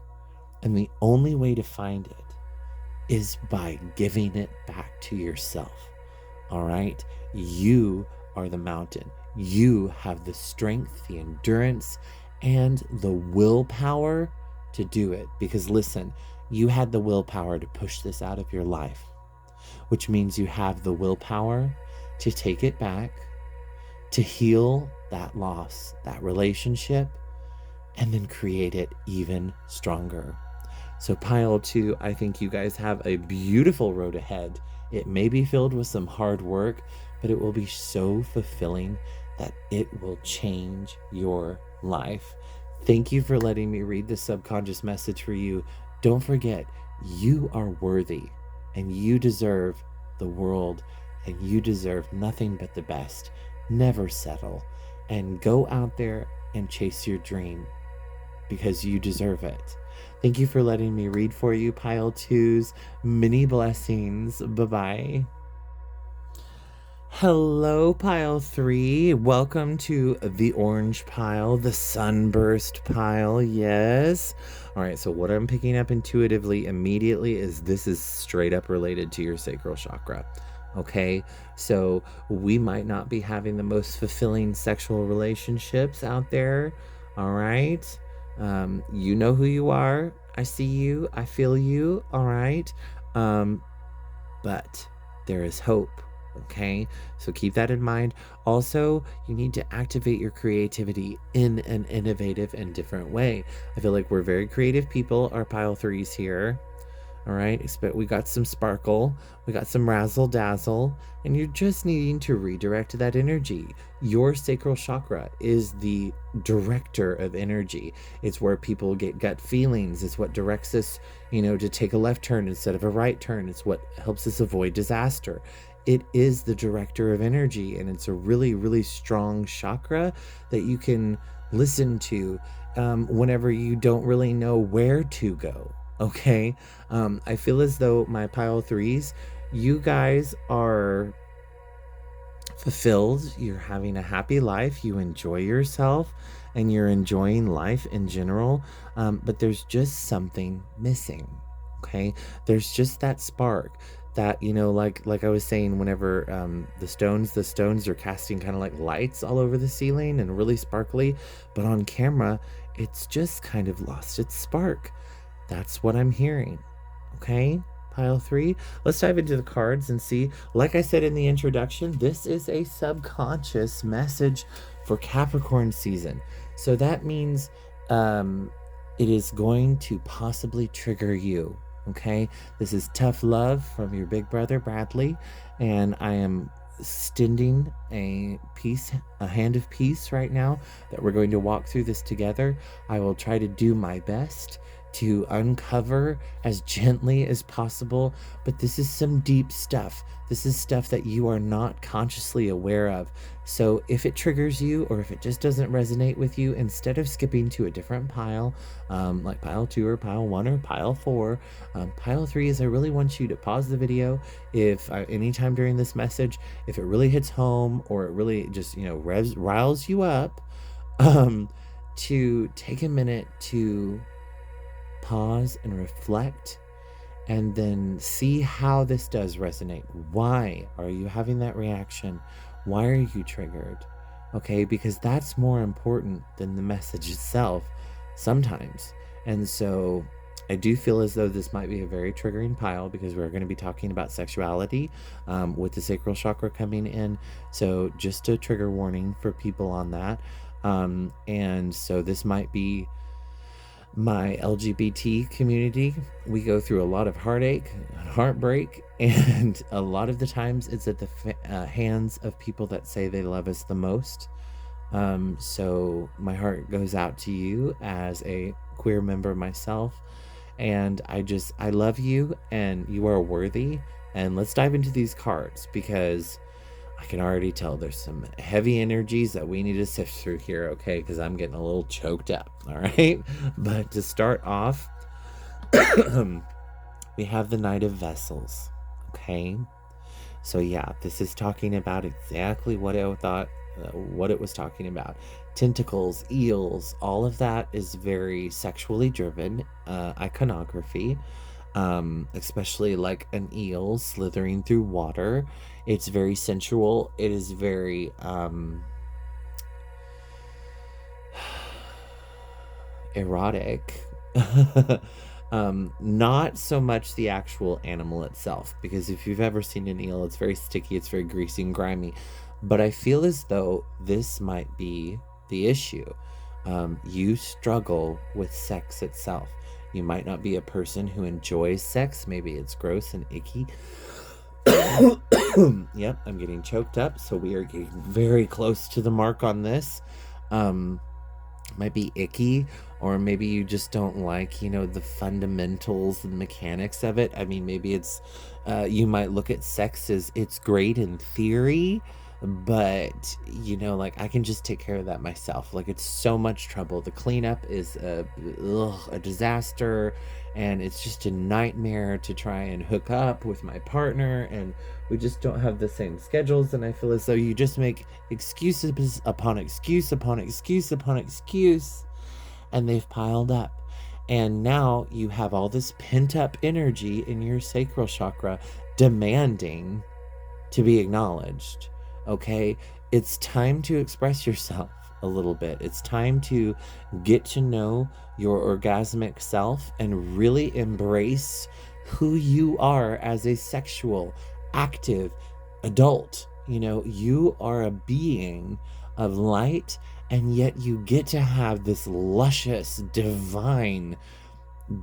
and the only way to find it is by giving it back to yourself. All right? You are the mountain. You have the strength, the endurance, and the willpower to do it. Because listen, you had the willpower to push this out of your life, which means you have the willpower to take it back, to heal that loss, that relationship, and then create it even stronger. So pile 2, I think you guys have a beautiful road ahead. It may be filled with some hard work, but it will be so fulfilling that it will change your life. Thank you for letting me read this subconscious message for you. Don't forget, you are worthy, and you deserve the world, and you deserve nothing but the best. Never settle, and go out there and chase your dream, because you deserve it. Thank you for letting me read for you, pile 2s. Many blessings. Bye-bye. Hello, pile 3. Welcome to the orange pile, the sunburst pile. Yes. All right. So, what I'm picking up intuitively immediately is this is straight up related to your sacral chakra. Okay. So, we might not be having the most fulfilling sexual relationships out there. All right. You know who you are. I see you. I feel you. All right. But there is hope. Okay, so keep that in mind. Also, you need to activate your creativity in an innovative and different way. I feel like we're very creative people, our pile threes here. All right, we got some sparkle, we got some razzle dazzle, and you're just needing to redirect that energy. Your sacral chakra is the director of energy. It's where people get gut feelings. It's what directs us, to take a left turn instead of a right turn. It's what helps us avoid disaster. It is the director of energy, and it's a really, really strong chakra that you can listen to whenever you don't really know where to go. Okay. I feel as though my pile threes, you guys are fulfilled. You're having a happy life. You enjoy yourself and you're enjoying life in general. But there's just something missing. Okay. There's just that spark that, like I was saying, whenever the stones are casting kind of like lights all over the ceiling and really sparkly, but on camera, it's just kind of lost its spark. That's what I'm hearing. Okay, pile 3. Let's dive into the cards and see. Like I said in the introduction, this is a subconscious message for Capricorn season. So that means it is going to possibly trigger you. Okay, this is tough love from your big brother, Bradley. And I am extending a hand of peace right now that we're going to walk through this together. I will try to do my best to uncover as gently as possible, but this is some deep stuff. This is stuff that you are not consciously aware of. So if it triggers you, or if it just doesn't resonate with you, instead of skipping to a different pile, like pile 2 or pile 1 or pile 4, pile 3 is I really want you to pause the video if anytime during this message, if it really hits home or it really just riles you up, to take a minute to pause and reflect, and then see how this does resonate. Why are you having that reaction? Why are you triggered? Okay, because that's more important than the message itself sometimes. And so I do feel as though this might be a very triggering pile, because we're going to be talking about sexuality with the sacral chakra coming in. So just a trigger warning for people on that. And so this might be my LGBT community. We go through a lot of heartache and heartbreak, and a lot of the times it's at the hands of people that say they love us the most. So my heart goes out to you as a queer member myself, and I love you, and you are worthy. And let's dive into these cards, because I can already tell there's some heavy energies that we need to sift through here, okay? Because I'm getting a little choked up, all right? But to start off, we have the Knight of Vessels, okay? So yeah, this is talking about exactly what I thought, what it was talking about. Tentacles, eels, all of that is very sexually driven, iconography. Especially like an eel slithering through water. It's very sensual. It is very erotic. Not so much the actual animal itself, because if you've ever seen an eel, it's very sticky, it's very greasy and grimy. But I feel as though this might be the issue. You struggle with sex itself. You might not be a person who enjoys sex. Maybe it's gross and icky. Yep, I'm getting choked up. So we are getting very close to the mark on this. Might be icky, or maybe you just don't like, the fundamentals and mechanics of it. I mean, maybe it's, you might look at sex as it's great in theory, but you know, like, I can just take care of that myself. Like, it's so much trouble. The cleanup is a disaster, and it's just a nightmare to try and hook up with my partner, and we just don't have the same schedules. And I feel as though you just make excuses upon excuse upon excuse upon excuse, and they've piled up. And now you have all this pent up energy in your sacral chakra demanding to be acknowledged. Okay, it's time to express yourself a little bit. It's time to get to know your orgasmic self and really embrace who you are as a sexual, active adult. You know, you are a being of light, and yet you get to have this luscious, divine,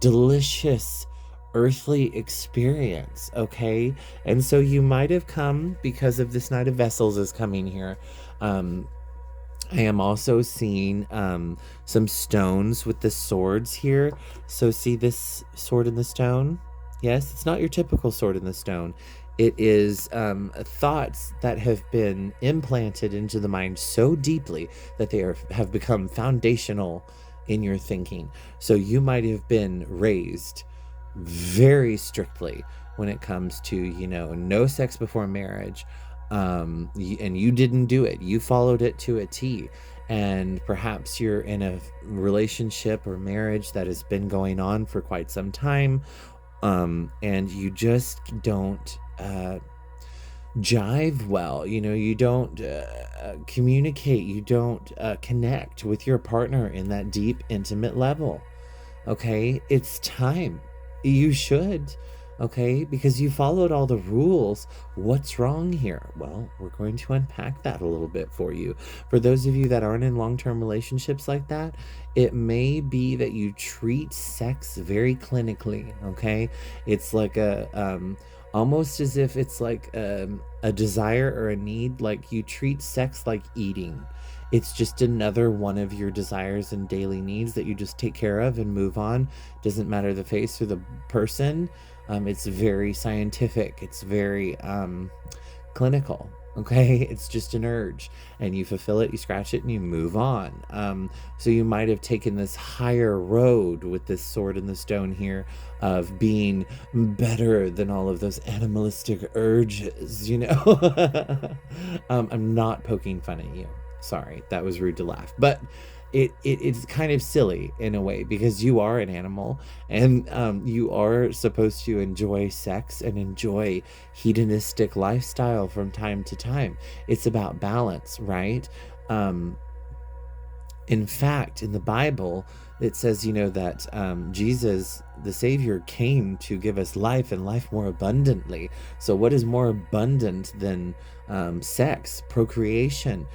delicious, earthly experience. Okay, and so you might have come because of this Knight of Vessels is coming here. I am also seeing some stones with the swords here. So see this sword in the stone? Yes, it's not your typical sword in the stone. It is thoughts that have been implanted into the mind so deeply that they have become foundational in your thinking. So you might have been raised very strictly when it comes to, you know, no sex before marriage, and you didn't do it. You followed it to a T. And perhaps you're in a relationship or marriage that has been going on for quite some time, and you just don't jive well. You know, you don't communicate, you don't connect with your partner in that deep, intimate level. Okay, it's time. You should. Okay, because you followed all the rules. What's wrong here? Well, we're going to unpack that a little bit for you. For those of you that aren't in long-term relationships like that, it may be that you treat sex very clinically. Okay, it's like almost as if it's like a desire or a need. Like, you treat sex like eating. It's just another one of your desires and daily needs that you just take care of and move on. Doesn't matter the face or the person. It's very scientific. It's very clinical. Okay, it's just an urge, and you fulfill it, you scratch it, and you move on. So you might have taken this higher road with this sword in the stone here of being better than all of those animalistic urges, you know. I'm not poking fun at you. Sorry, that was rude to laugh, but it's kind of silly in a way, because you are an animal, and you are supposed to enjoy sex and enjoy hedonistic lifestyle from time to time. It's about balance, right? In fact, in the Bible, it says, you know, that Jesus, the Savior, came to give us life, and life more abundantly. So what is more abundant than sex, procreation,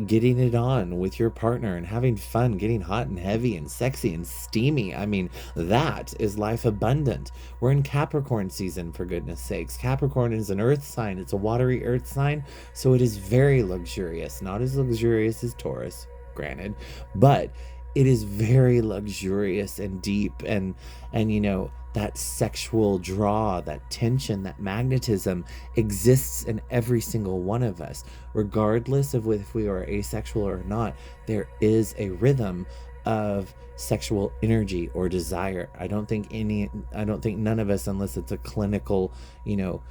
getting it on with your partner and having fun, getting hot and heavy and sexy and steamy? I mean, that is life abundant. We're in Capricorn season, for goodness sakes. Capricorn is an earth sign. It's a watery earth sign. So it is very luxurious, not as luxurious as Taurus, granted, but it is very luxurious and deep, and you know, that sexual draw, that tension, that magnetism exists in every single one of us, regardless of if we are asexual or not. There is a rhythm of sexual energy or desire. I don't think none of us, unless it's a clinical, you know,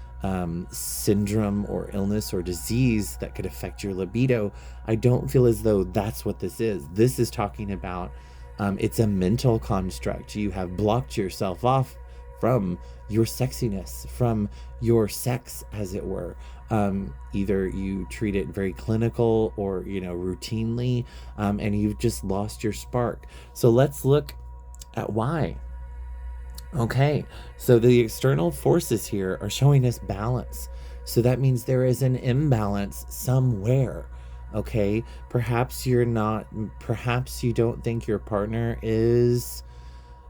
syndrome or illness or disease that could affect your libido, I don't feel as though that's what this is. This is talking about, it's a mental construct. You have blocked yourself off from your sexiness, from your sex, as it were. Either you treat it very clinical or, you know, routinely, and you've just lost your spark. So let's look at why. Okay, so the external forces here are showing us balance. So that means there is an imbalance somewhere. Okay, perhaps you don't think your partner is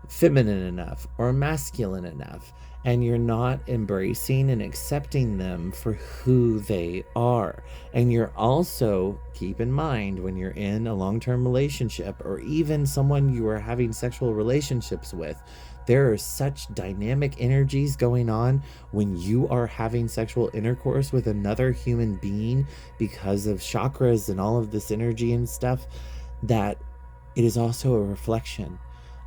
feminine enough or masculine enough. and you're not embracing and accepting them for who they are. And you're also, keep in mind, when you're in a long-term relationship or even someone you are having sexual relationships with, there are such dynamic energies going on when you are having sexual intercourse with another human being because of chakras and all of this energy and stuff, that it is also a reflection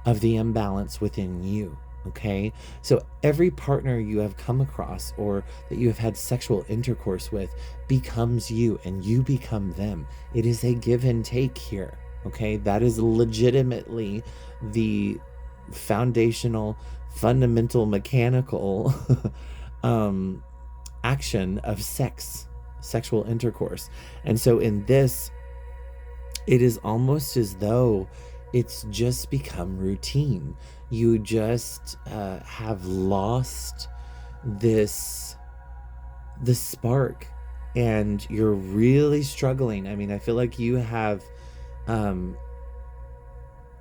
of the imbalance within you. Okay, so every partner you have come across or that you have had sexual intercourse with becomes you, and you become them. It is a give and take here. Okay, that is legitimately the foundational, fundamental, mechanical action of sexual intercourse. And so in this, it is almost as though it's just become routine. You just have lost the spark, and you're really struggling. I mean, I feel like you have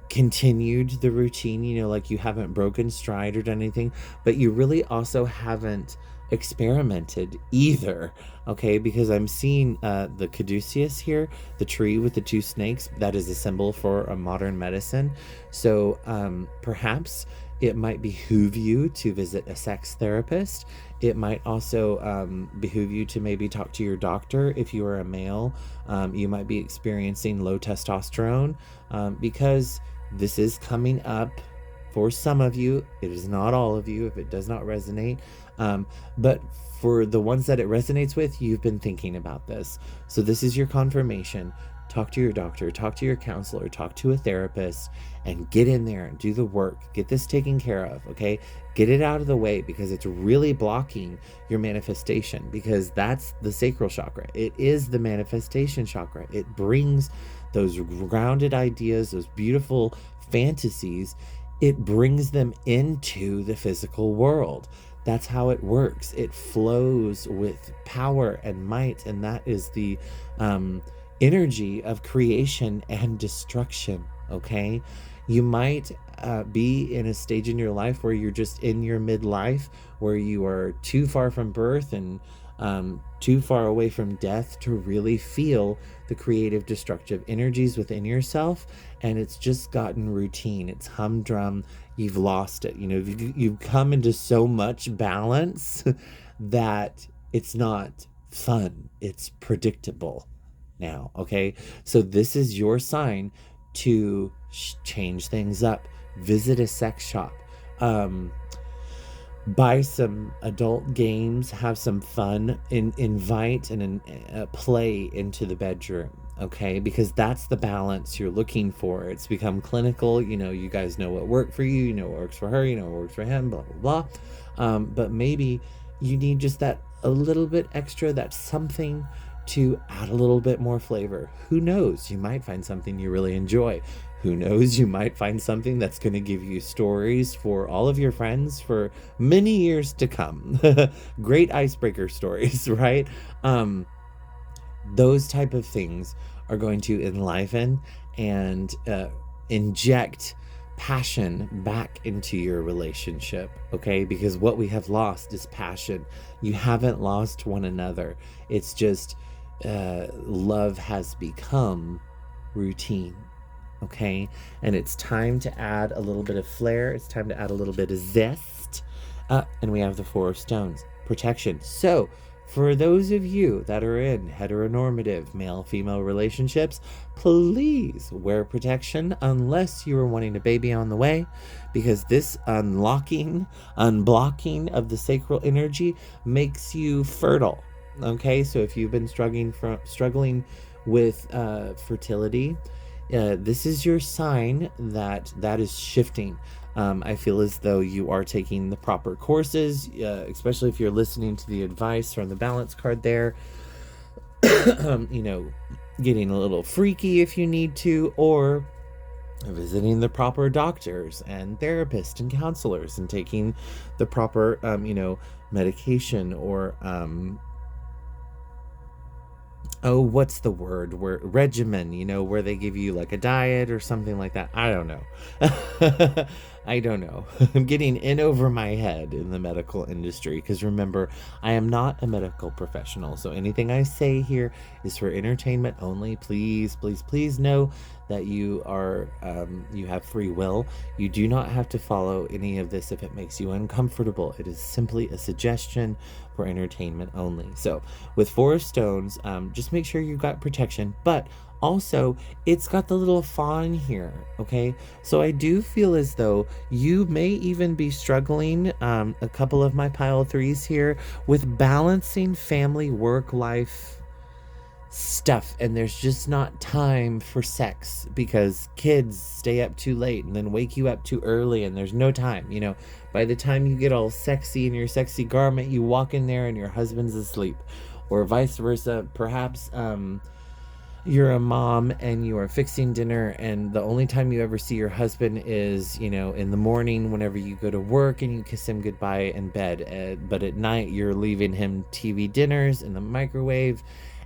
continued the routine, like you haven't broken stride or done anything, but you really also haven't experimented either. Okay, because I'm seeing the caduceus here, the tree with the two snakes. That is a symbol for a modern medicine. So perhaps it might behoove you to visit a sex therapist. It might also behoove you to maybe talk to your doctor. If you are a male, you might be experiencing low testosterone, because this is coming up for some of you. It is not all of you if it does not resonate. But for the ones that it resonates with, you've been thinking about this. So this is your confirmation. Talk to your doctor, talk to your counselor, talk to a therapist, and get in there and do the work. Get this taken care of, okay? Get it out of the way, because it's really blocking your manifestation, because that's the sacral chakra. It is the manifestation chakra. It brings those grounded ideas, those beautiful fantasies. It brings them into the physical world. That's how it works. It flows with power and might, and that is the energy of creation and destruction. Okay, you might be in a stage in your life where you're just in your midlife, where you are too far from birth and too far away from death to really feel the creative destructive energies within yourself, and it's just gotten routine. It's humdrum. You've lost it. You've come into so much balance that it's not fun. It's predictable now. Okay, so this is your sign to change things up. Visit a sex shop. Buy some adult games, have some fun, invite and play into the bedroom, okay? Because that's the balance you're looking for. It's become clinical. You guys know what worked for you, what works for her, what works for him, blah, blah, blah. But maybe you need just that a little bit extra, that something to add a little bit more flavor. Who knows? You might find something you really enjoy. Who knows? You might find something that's going to give you stories for all of your friends for many years to come. Great icebreaker stories, right? Those type of things are going to enliven and inject passion back into your relationship, okay? Because what we have lost is passion. You haven't lost one another. It's just love has become routine. Okay, and it's time to add a little bit of flair. It's time to add a little bit of zest. And we have the Four of Stones, protection. So for those of you that are in heteronormative male-female relationships, please wear protection unless you are wanting a baby on the way, because this unblocking of the sacral energy makes you fertile. Okay, so if you've been struggling with fertility, this is your sign that is shifting. I feel as though you are taking the proper courses, especially if you're listening to the advice from the balance card there. Getting a little freaky if you need to, or visiting the proper doctors and therapists and counselors and taking the proper, medication or what's the word? Regimen, where they give you like a diet or something like that. I don't know. I don't know. I'm getting in over my head in the medical industry because remember, I am not a medical professional. So anything I say here is for entertainment only. Please, please, please know that you have free will. You do not have to follow any of this if it makes you uncomfortable. It is simply a suggestion for entertainment only. So with 4 stones, just make sure you've got protection, but also it's got the little fawn here. Okay, so I do feel as though you may even be struggling, a couple of my pile 3s here, with balancing family, work, life stuff, and there's just not time for sex because kids stay up too late and then wake you up too early, and there's no time. By the time you get all sexy in your sexy garment, you walk in there and your husband's asleep, or vice versa. Perhaps you're a mom and you are fixing dinner, and the only time you ever see your husband is in the morning whenever you go to work and you kiss him goodbye in bed, but at night you're leaving him TV dinners in the microwave,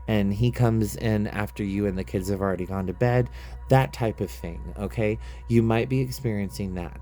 and he comes in after you and the kids have already gone to bed. That type of thing. Okay, you might be experiencing that.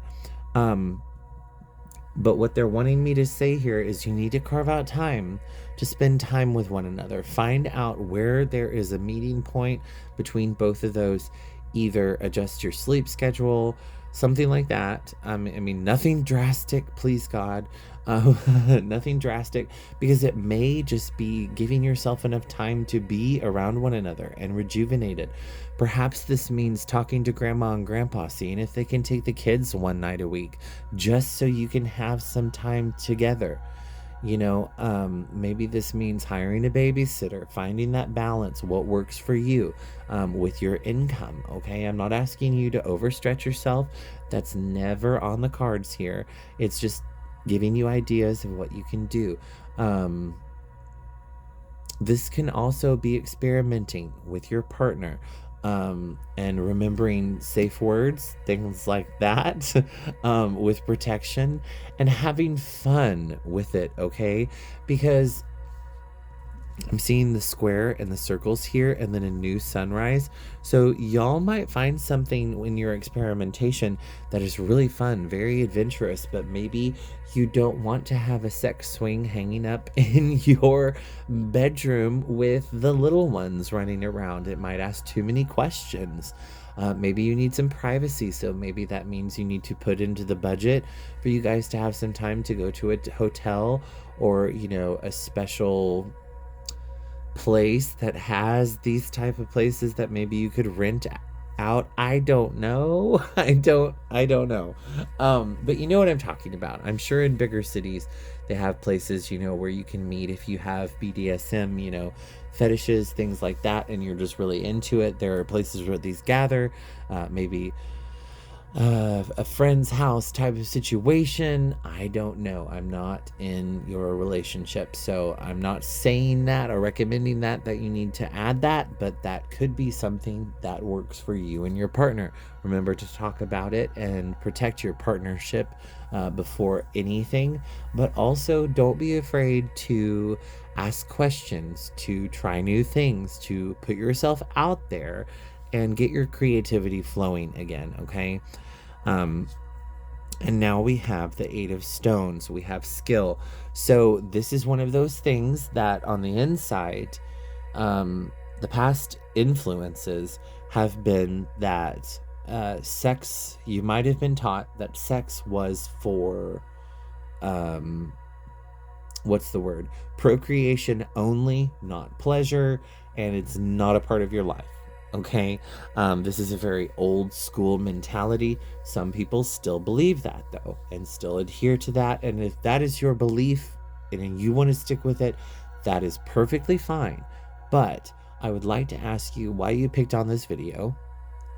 But what they're wanting me to say here is you need to carve out time to spend time with one another. Find out where there is a meeting point between both of those. Either adjust your sleep schedule, something like that. I mean, nothing drastic, please God. Nothing drastic, because it may just be giving yourself enough time to be around one another and rejuvenated. Perhaps this means talking to grandma and grandpa, seeing if they can take the kids one night a week, just so you can have some time together. Maybe this means hiring a babysitter, finding that balance, what works for you, with your income. Okay, I'm not asking you to overstretch yourself. That's never on the cards here. It's just giving you ideas of what you can do. This can also be experimenting with your partner, and remembering safe words, things like that, with protection, and having fun with it. Okay, because I'm seeing the square and the circles here, and then a new sunrise. So y'all might find something in your experimentation that is really fun, very adventurous, but maybe you don't want to have a sex swing hanging up in your bedroom with the little ones running around. It might ask too many questions. Maybe you need some privacy, so maybe that means you need to put into the budget for you guys to have some time to go to a hotel, or a special place that has these type of places that maybe you could rent out. I don't know. I don't know. But you know what I'm talking about. I'm sure in bigger cities they have places, where you can meet if you have BDSM, fetishes, things like that, and you're just really into it. There are places where these gather, maybe a friend's house type of situation. I don't know. I'm not in your relationship, so I'm not saying that or recommending that you need to add that, but that could be something that works for you and your partner. Remember to talk about it and protect your partnership before anything, but also don't be afraid to ask questions, to try new things, to put yourself out there and get your creativity flowing again. Okay. And now we have the 8 of stones. We have skill. So this is one of those things that on the inside, the past influences have been that sex, you might have been taught that sex was for, what's the word? Procreation only, not pleasure, and it's not a part of your life. Okay, this is a very old school mentality. Some people still believe that, though, and still adhere to that. And if that is your belief and you want to stick with it, that is perfectly fine. But I would like to ask you why you picked on this video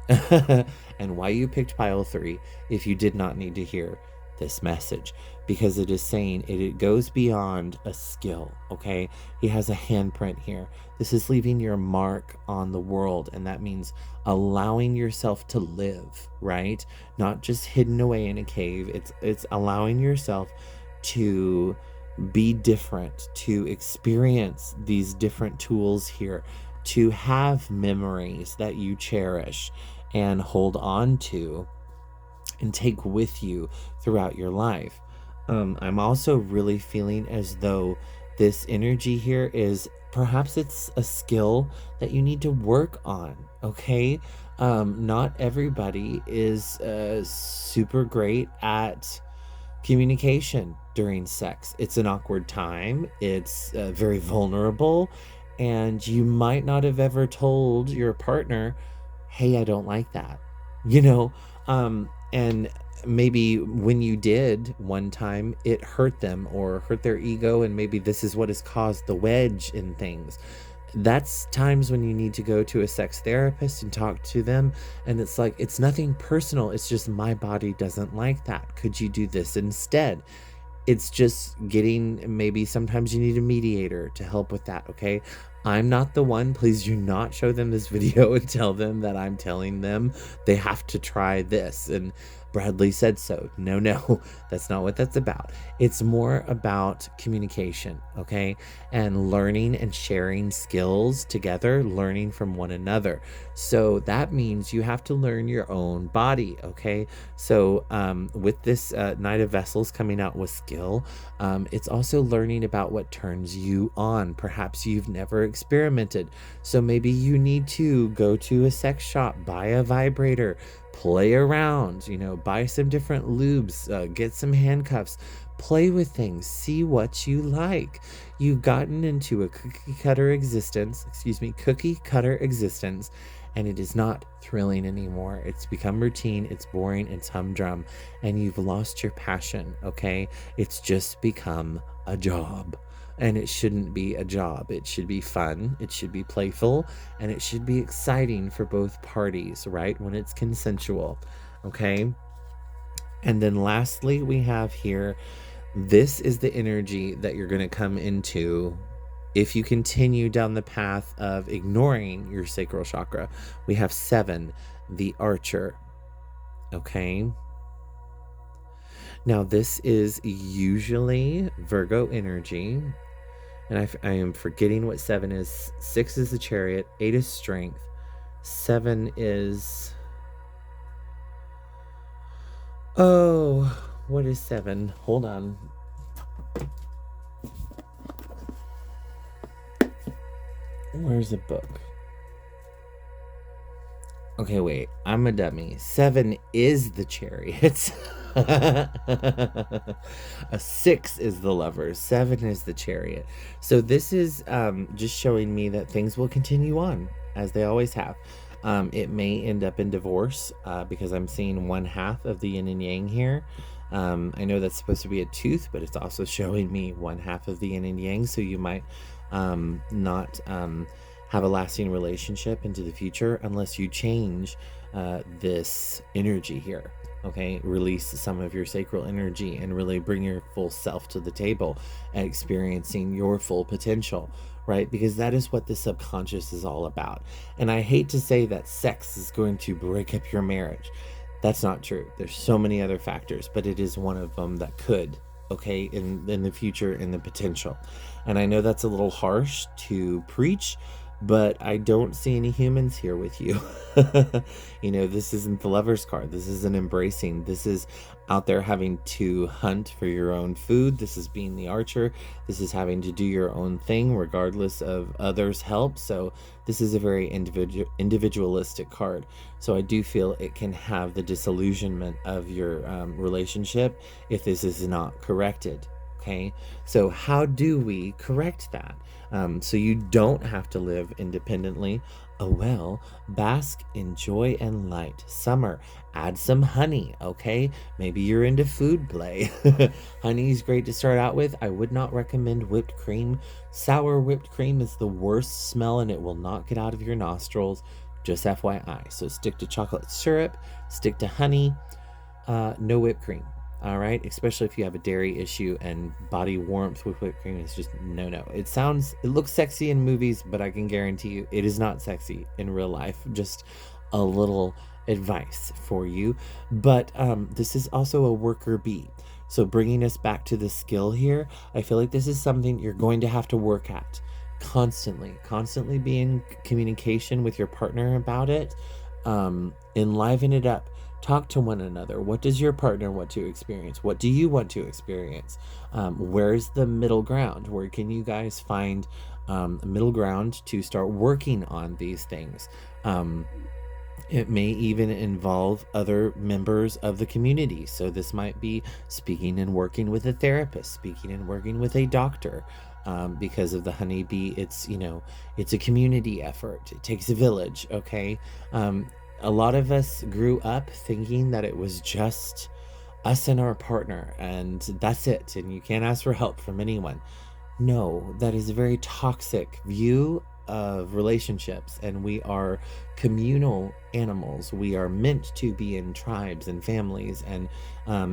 and why you picked pile 3 if you did not need to hear this message, because it is saying it goes beyond a skill. Okay, he has a handprint here. This is leaving your mark on the world, and that means allowing yourself to live, right? Not just hidden away in a cave. It's allowing yourself to be different, to experience these different tools here, to have memories that you cherish and hold on to, and take with you throughout your life. I'm also really feeling as though this energy here is perhaps it's a skill that you need to work on, okay? Not everybody is super great at communication during sex. It's an awkward time, it's very vulnerable, and you might not have ever told your partner, hey, I don't like that, you know? And maybe when you did one time, it hurt them or hurt their ego, and maybe this is what has caused the wedge in things. That's times when you need to go to a sex therapist and talk to them, and it's like, it's nothing personal, it's just my body doesn't like that, could you do this instead? It's just getting, maybe sometimes you need a mediator to help with that, okay? I'm not the one. Please do not show them this video and tell them that I'm telling them they have to try this and Bradley said so. No, no, that's not what that's about. It's more about communication, okay? And learning and sharing skills together, learning from one another. So that means you have to learn your own body, okay? So with this Knight of Vessels coming out with skill, it's also learning about what turns you on. Perhaps you've never experimented. So maybe you need to go to a sex shop, buy a vibrator, play around, you know, buy some different lubes, get some handcuffs, play with things, see what you like. You've gotten into a cookie cutter existence, and it is not thrilling anymore. It's become routine, it's boring, it's humdrum, and you've lost your passion, okay? It's just become a job. And it shouldn't be a job. It should be fun, it should be playful, and it should be exciting for both parties, right? When it's consensual, okay? And then lastly, we have here, this is the energy that you're going to come into if you continue down the path of ignoring your sacral chakra. We have 7, the Archer, okay? Now, this is usually Virgo energy. And I am forgetting what 7 is. 6 is the Chariot. 8 is Strength. 7 is... Oh, what is 7? Hold on. Where's the book? Okay, wait. I'm a dummy. 7 is the Chariot. A 6 is the Lovers. 7 is the Chariot. So this is just showing me that things will continue on as they always have. It may end up in divorce because I'm seeing 1/2 of the yin and yang here. I know that's supposed to be a tooth, but it's also showing me 1/2 of the yin and yang. So you might not have a lasting relationship into the future unless you change this energy here. Okay, release some of your sacral energy and really bring your full self to the table and experiencing your full potential, right? Because that is what the subconscious is all about. And I hate to say that sex is going to break up your marriage. That's not true. There's so many other factors, but it is one of them that could, okay, in the future, in the potential. And I know that's a little harsh to preach, but I don't see any humans here with you. You know, this isn't the Lover's card. This isn't embracing. This is out there having to hunt for your own food. This is being the Archer. This is having to do your own thing regardless of others' help. So this is a very individualistic card. So I do feel it can have the disillusionment of your relationship if this is not corrected. Okay, so how do we correct that? So you don't have to live independently. Oh well, bask in joy and light. Summer, add some honey, okay? Maybe you're into food play. Honey is great to start out with. I would not recommend whipped cream. Sour whipped cream is the worst smell and it will not get out of your nostrils. Just FYI. So stick to chocolate syrup, stick to honey, no whipped cream. All right, especially if you have a dairy issue, and body warmth with whipped cream is just no. It looks sexy in movies, but I can guarantee you it is not sexy in real life. Just a little advice for you. But this is also a worker bee. So bringing us back to the skill here, I feel like this is something you're going to have to work at constantly be in communication with your partner about it. Enliven it up. Talk to one another. What does your partner want to experience? What do you want to experience? Where's the middle ground? Where can you guys find middle ground to start working on these things? It may even involve other members of the community. So this might be speaking and working with a therapist, speaking and working with a doctor. Because of the honeybee, it's, you know, it's a community effort. It takes a village, okay? A lot of us grew up thinking that it was just us and our partner, and that's it, and you can't ask for help from anyone. No, that is a very toxic view of relationships, and we are communal animals. We are meant to be in tribes and families, and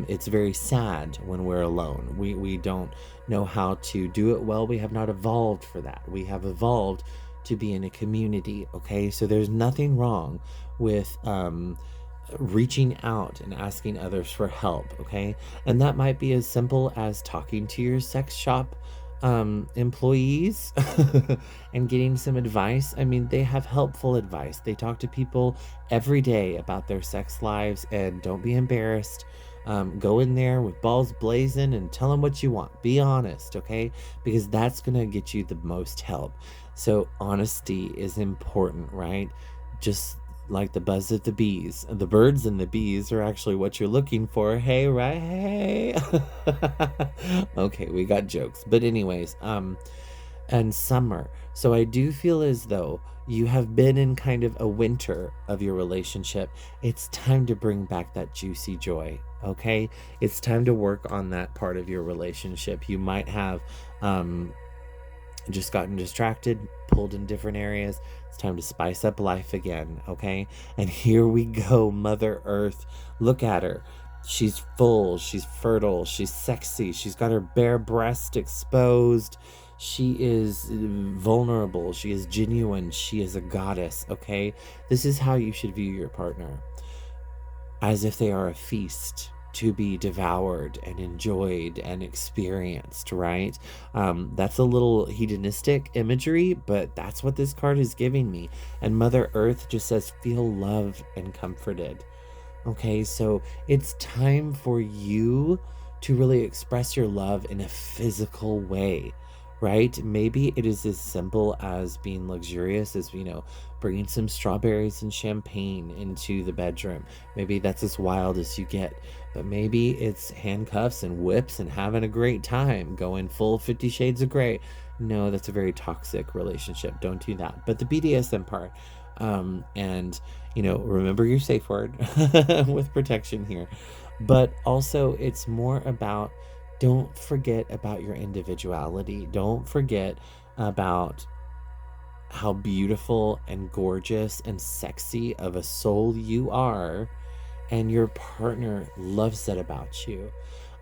it's very sad when we're alone. We don't know how to do it well. We have not evolved for that. We have evolved to be in a community, okay? So there's nothing wrong with reaching out and asking others for help, okay? And that might be as simple as talking to your sex shop employees and getting some advice. I mean, they have helpful advice. They talk to people every day about their sex lives, and don't be embarrassed. Go in there with balls blazing and tell them what you want. Be honest, okay? Because that's gonna get you the most help. So honesty is important, right? Just like the buzz of the bees. The birds and the bees are actually what you're looking for. Hey, right? Hey. Okay, we got jokes. But anyways, and summer. So I do feel as though you have been in kind of a winter of your relationship. It's time to bring back that juicy joy, okay? It's time to work on that part of your relationship. You might have just gotten distracted, pulled in different areas. It's time to spice up life again, okay? And here we go, Mother Earth. Look at her. She's full, she's fertile, she's sexy, she's got her bare breast exposed. She is vulnerable, she is genuine, she is a goddess, okay? This is how you should view your partner. As if they are a feast to be devoured and enjoyed and experienced, right? That's a little hedonistic imagery, but that's what this card is giving me. And Mother Earth just says, feel loved and comforted. Okay, so it's time for you to really express your love in a physical way, right? Maybe it is as simple as being luxurious as, you know, bringing some strawberries and champagne into the bedroom. Maybe that's as wild as you get, but maybe it's handcuffs and whips and having a great time, going full 50 Shades of Grey. No, that's a very toxic relationship. Don't do that. But the BDSM part, and, you know, remember your safe word with protection here. But also, it's more about, don't forget about your individuality. Don't forget about how beautiful and gorgeous and sexy of a soul you are, and your partner loves that about you.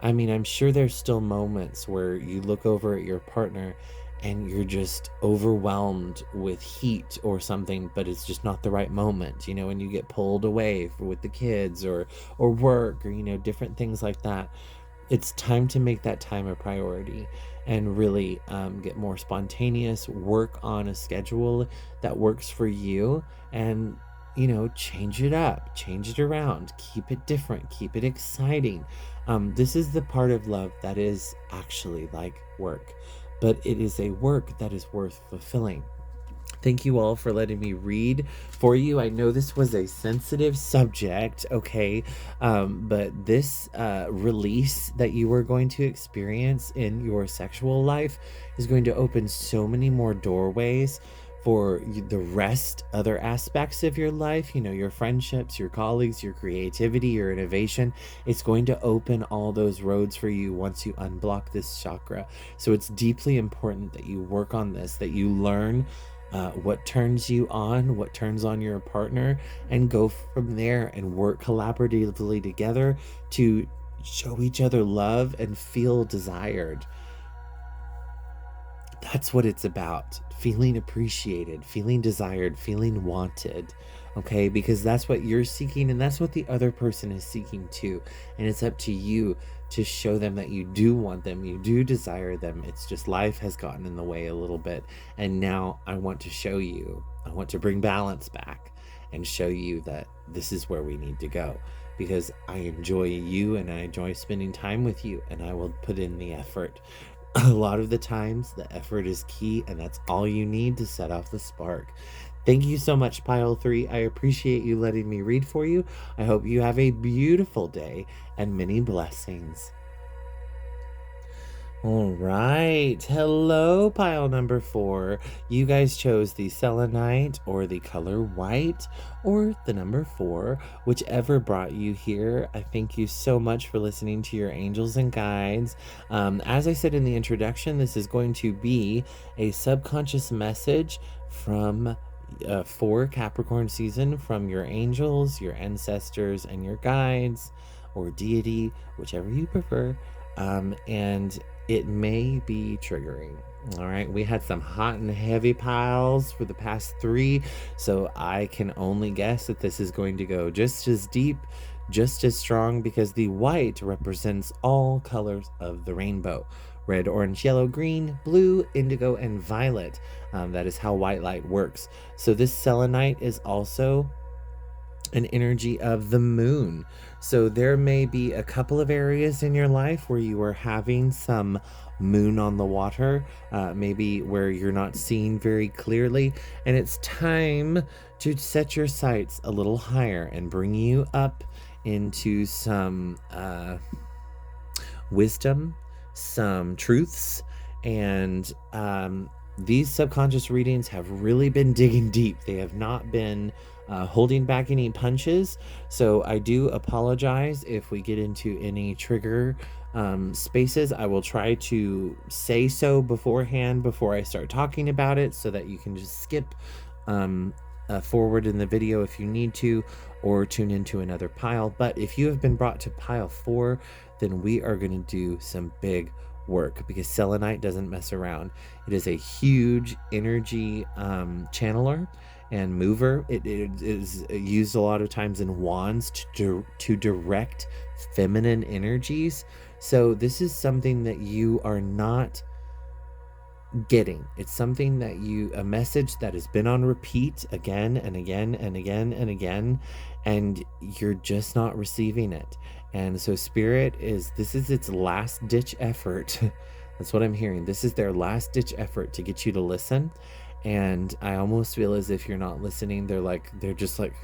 I mean, I'm sure there's still moments where you look over at your partner and you're just overwhelmed with heat or something, but it's just not the right moment, you know, and you get pulled away with the kids or work or, you know, different things like that. It's time to make that time a priority and really get more spontaneous, work on a schedule that works for you, and, you know, change it up, change it around, keep it different, keep it exciting. This is the part of love that is actually like work, but it is a work that is worth fulfilling. Thank you all for letting me read for you. I know this was a sensitive subject, okay? But this release that you are going to experience in your sexual life is going to open so many more doorways for the rest, other aspects of your life, you know, your friendships, your colleagues, your creativity, your innovation. It's going to open all those roads for you once you unblock this chakra. So it's deeply important that you work on this, that you learn what turns you on, what turns on your partner, and go from there and work collaboratively together to show each other love and feel desired. That's what it's about. Feeling appreciated, feeling desired, feeling wanted. Okay, because that's what you're seeking and that's what the other person is seeking too. And it's up to you to show them that you do want them, you do desire them. It's just life has gotten in the way a little bit. And now I want to show you, I want to bring balance back and show you that this is where we need to go. because I enjoy you and I enjoy spending time with you, and I will put in the effort. A lot of the times, the effort is key, and that's all you need to set off the spark. Thank you so much, Pile 3. I appreciate you letting me read for you. I hope you have a beautiful day and many blessings. All right. Hello, pile number 4. You guys chose the selenite or the color white or the number 4, whichever brought you here. I thank you so much for listening to your angels and guides. As I said in the introduction, this is going to be a subconscious message from for Capricorn season from your angels, your ancestors, and your guides, or deity, whichever you prefer. And it may be triggering. All right, we had some hot and heavy piles for the past 3, so I can only guess that this is going to go just as deep, just as strong, because the white represents all colors of the rainbow: red, orange, yellow, green, blue, indigo, and violet. That is how white light works. So this selenite is also an energy of the moon. So there may be a couple of areas in your life where you are having some moon on the water, maybe where you're not seeing very clearly, and it's time to set your sights a little higher and bring you up into some wisdom, some truths, and these subconscious readings have really been digging deep. They have not been holding back any punches. So I do apologize if we get into any trigger spaces. I will try to say so beforehand before I start talking about it, so that you can just skip forward in the video if you need to, or tune into another pile. But if you have been brought to pile 4, then we are going to do some big work, because selenite doesn't mess around. It is a huge energy channeler and mover. It is used a lot of times in wands to direct feminine energies. So this is something that you are not getting. It's something that a message that has been on repeat again and again and again and again, and you're just not receiving it. And so Spirit this is its last ditch effort. That's what I'm hearing. This is their last ditch effort to get you to listen. And I almost feel as if you're not listening. They're just like,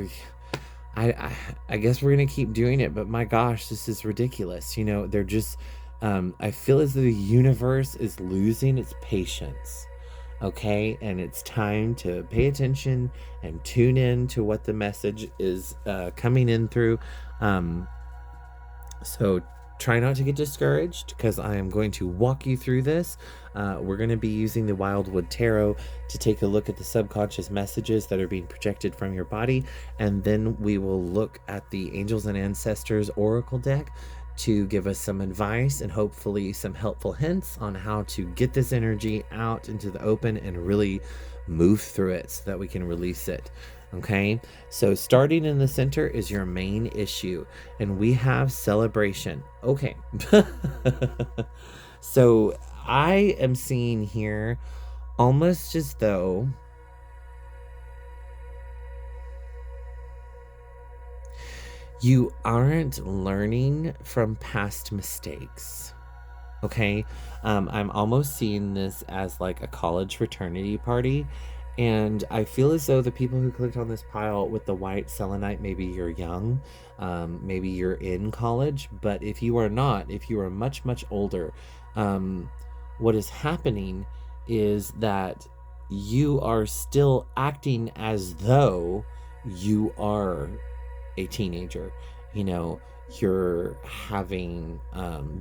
I guess we're gonna keep doing it, but my gosh, this is ridiculous. They're just I feel as though the universe is losing its patience. Okay, and it's time to pay attention and tune in to what the message is coming in through. So try not to get discouraged, because I am going to walk you through this. We're going to be using the Wildwood Tarot to take a look at the subconscious messages that are being projected from your body, and then we will look at the Angels and Ancestors Oracle deck to give us some advice and hopefully some helpful hints on how to get this energy out into the open and really move through it so that we can release it. Okay, so starting in the center is your main issue, and we have celebration. Okay, so I am seeing here almost as though you aren't learning from past mistakes. Okay, I'm almost seeing this as like a college fraternity party. And I feel as though the people who clicked on this pile with the white selenite, maybe you're young, maybe you're in college, but if you are not, if you are much, much older, what is happening is that you are still acting as though you are a teenager. You're having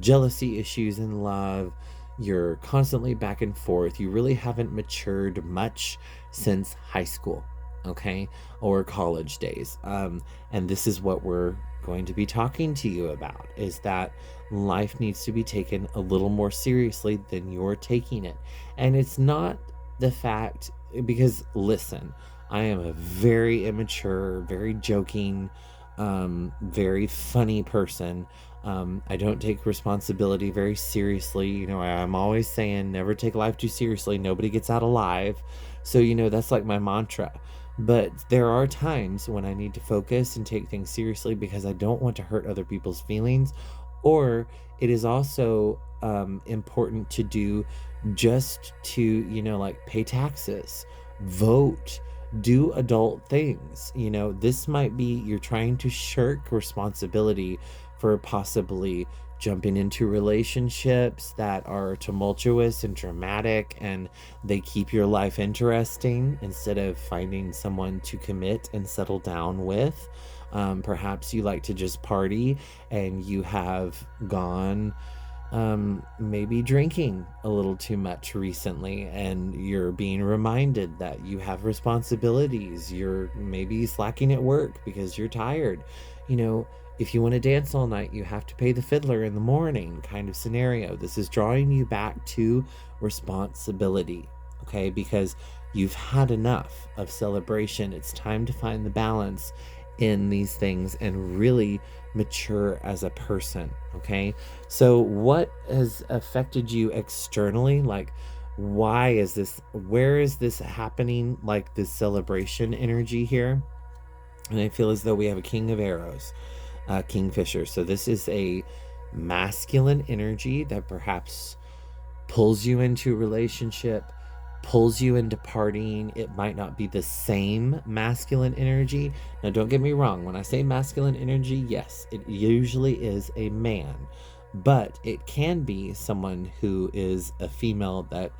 jealousy issues in love. You're constantly back and forth. You really haven't matured much since high school, okay, or college days. And this is what we're going to be talking to you about, is that life needs to be taken a little more seriously than you're taking it. And it's not the fact, because listen, I am a very immature, very joking, very funny person. I don't take responsibility very seriously. I'm always saying never take life too seriously. Nobody gets out alive. So, that's like my mantra. But there are times when I need to focus and take things seriously because I don't want to hurt other people's feelings. Or it is also important to do just to, like pay taxes, vote, do adult things. This might be you're trying to shirk responsibility for possibly jumping into relationships that are tumultuous and dramatic, and they keep your life interesting instead of finding someone to commit and settle down with. Perhaps you like to just party and you have gone maybe drinking a little too much recently, and you're being reminded that you have responsibilities. You're maybe slacking at work because you're tired. If you want to dance all night, you have to pay the fiddler in the morning kind of scenario. This is drawing you back to responsibility, okay? Because you've had enough of celebration. It's time to find the balance in these things and really mature as a person, okay? So what has affected you externally? Like, where is this happening? Like this celebration energy here? And I feel as though we have a King of Arrows, Kingfisher. So this is a masculine energy that perhaps pulls you into a relationship, pulls you into partying. It might not be the same masculine energy. Now, don't get me wrong. When I say masculine energy, yes, it usually is a man, but it can be someone who is a female that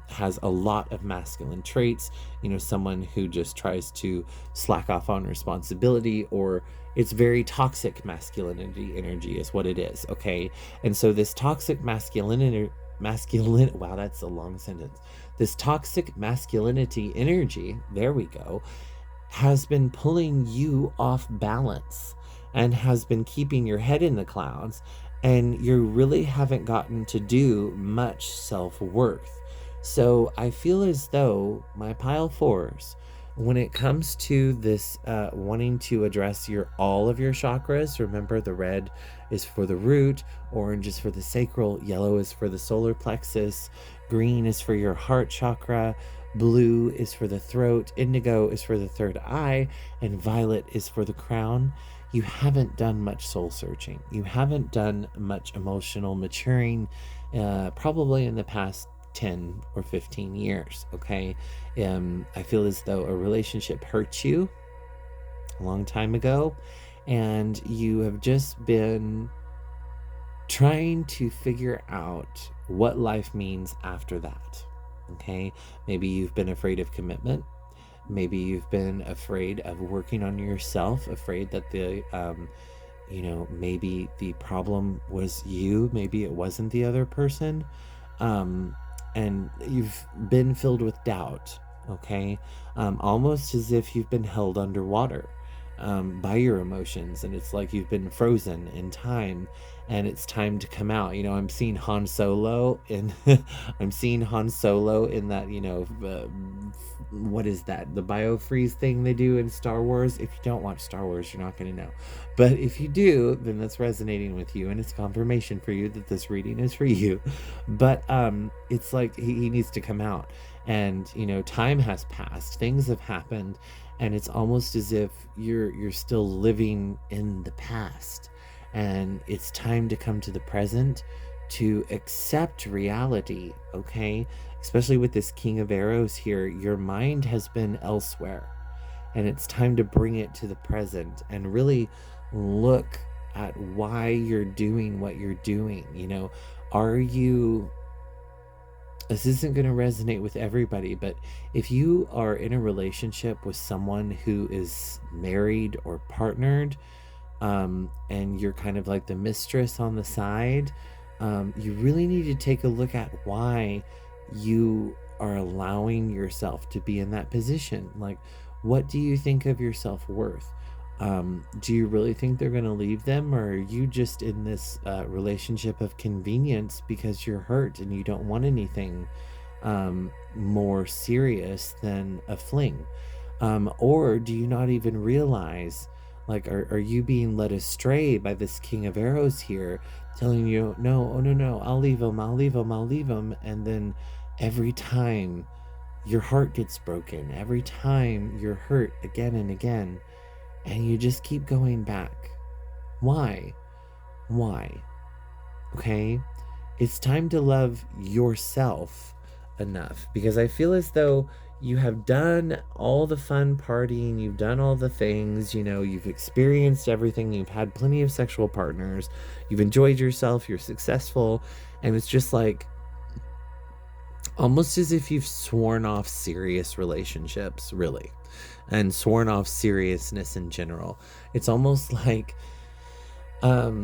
has a lot of masculine traits, someone who just tries to slack off on responsibility, or it's very toxic masculinity energy is what it is, okay? And so this toxic masculinity, wow, that's a long sentence. This toxic masculinity energy, there we go, has been pulling you off balance and has been keeping your head in the clouds, and you really haven't gotten to do much self-worth. So I feel as though my pile fours, when it comes to this wanting to address all of your chakras, remember the red is for the root, orange is for the sacral, yellow is for the solar plexus, green is for your heart chakra, blue is for the throat, indigo is for the third eye, and violet is for the crown. You haven't done much soul searching. You haven't done much emotional maturing, probably in the past 10 or 15 years, okay? I feel as though a relationship hurt you a long time ago, and you have just been trying to figure out what life means after that, okay? Maybe you've been afraid of commitment. Maybe you've been afraid of working on yourself, afraid that maybe the problem was you, maybe it wasn't the other person. And you've been filled with doubt, okay? Almost as if you've been held underwater by your emotions, and it's like you've been frozen in time, and it's time to come out. I'm seeing Han Solo in I'm seeing Han Solo in that, what is that? The biofreeze thing they do in Star Wars. If you don't watch Star Wars, you're not going to know. But if you do, then that's resonating with you, and it's confirmation for you that this reading is for you. But it's like he needs to come out, and time has passed, things have happened, and it's almost as if you're still living in the past, and it's time to come to the present, to accept reality, okay? Especially with this King of Arrows here, your mind has been elsewhere, and it's time to bring it to the present and really look at why you're doing what you're doing. This isn't going to resonate with everybody, but if you are in a relationship with someone who is married or partnered, and you're kind of like the mistress on the side, you really need to take a look at why you are allowing yourself to be in that position. Like, what do you think of your self-worth? Do you really think they're going to leave them, or are you just in this relationship of convenience because you're hurt and you don't want anything more serious than a fling? Or do you not even realize, like, are you being led astray by this King of Arrows here, telling you, no, oh no, I'll leave him, and then every time your heart gets broken every time you're hurt again and again, and you just keep going back. Why? Okay? It's time to love yourself enough, because I feel as though you have done all the fun partying, you've done all the things, you've experienced everything, you've had plenty of sexual partners, you've enjoyed yourself, you're successful, and it's just like almost as if you've sworn off serious relationships, really, and sworn off seriousness in general. It's almost like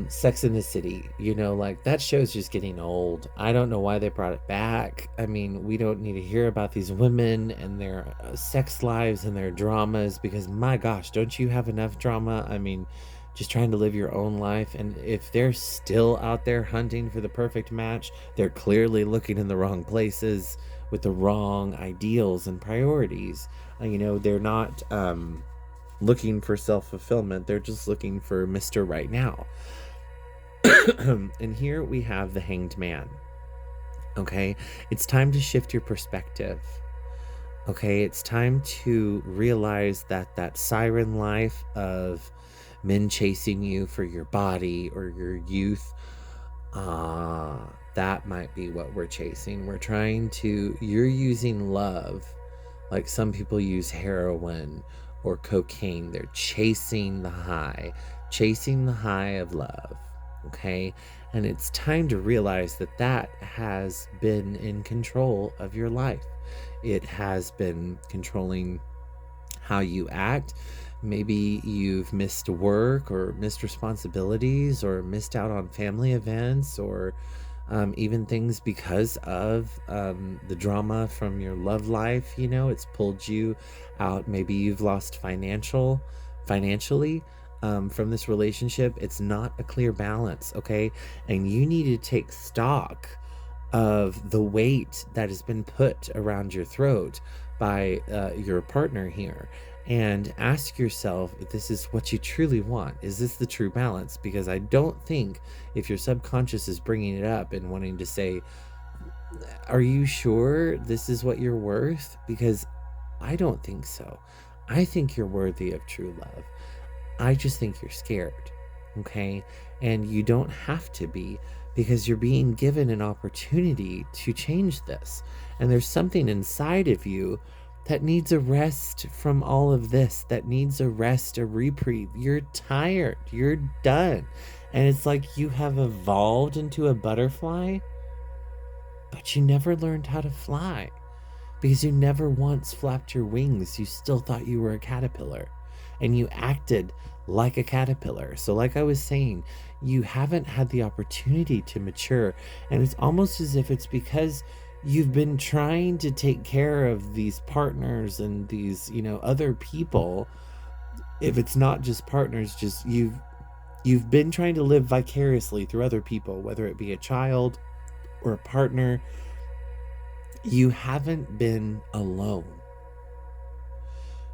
Sex in the City, like that show's just getting old. I don't know why they brought it back. I mean, we don't need to hear about these women and their sex lives and their dramas, because my gosh, don't you have enough drama? I mean, just trying to live your own life. And if they're still out there hunting for the perfect match, they're clearly looking in the wrong places with the wrong ideals and priorities. They're not looking for self-fulfillment. They're just looking for Mr. Right Now. And here we have the Hanged Man. Okay, it's time to shift your perspective. Okay, it's time to realize that siren life of men chasing you for your body or your youth, that might be what we're chasing. You're using love like some people use heroin or cocaine. They're chasing the high of love. Okay, and it's time to realize that has been in control of your life. It has been controlling how you act. Maybe you've missed work or missed responsibilities or missed out on family events or even things because of the drama from your love life. It's pulled you out. Maybe you've lost financially from this relationship. It's not a clear balance, okay? And you need to take stock of the weight that has been put around your throat by your partner here, and ask yourself if this is what you truly want. Is this the true balance? Because I don't think, if your subconscious is bringing it up and wanting to say, are you sure this is what you're worth? Because I don't think so. I think you're worthy of true love. I just think you're scared, okay? And you don't have to be, because you're being given an opportunity to change this. And there's something inside of you that needs a rest from all of this, that needs a rest, a reprieve. You're tired, you're done. And it's like you have evolved into a butterfly, but you never learned how to fly, because you never once flapped your wings. You still thought you were a caterpillar, and you acted like a caterpillar. So like I was saying, you haven't had the opportunity to mature. And it's almost as if it's because you've been trying to take care of these partners and these, other people. If it's not just partners, just you've been trying to live vicariously through other people, whether it be a child or a partner. You haven't been alone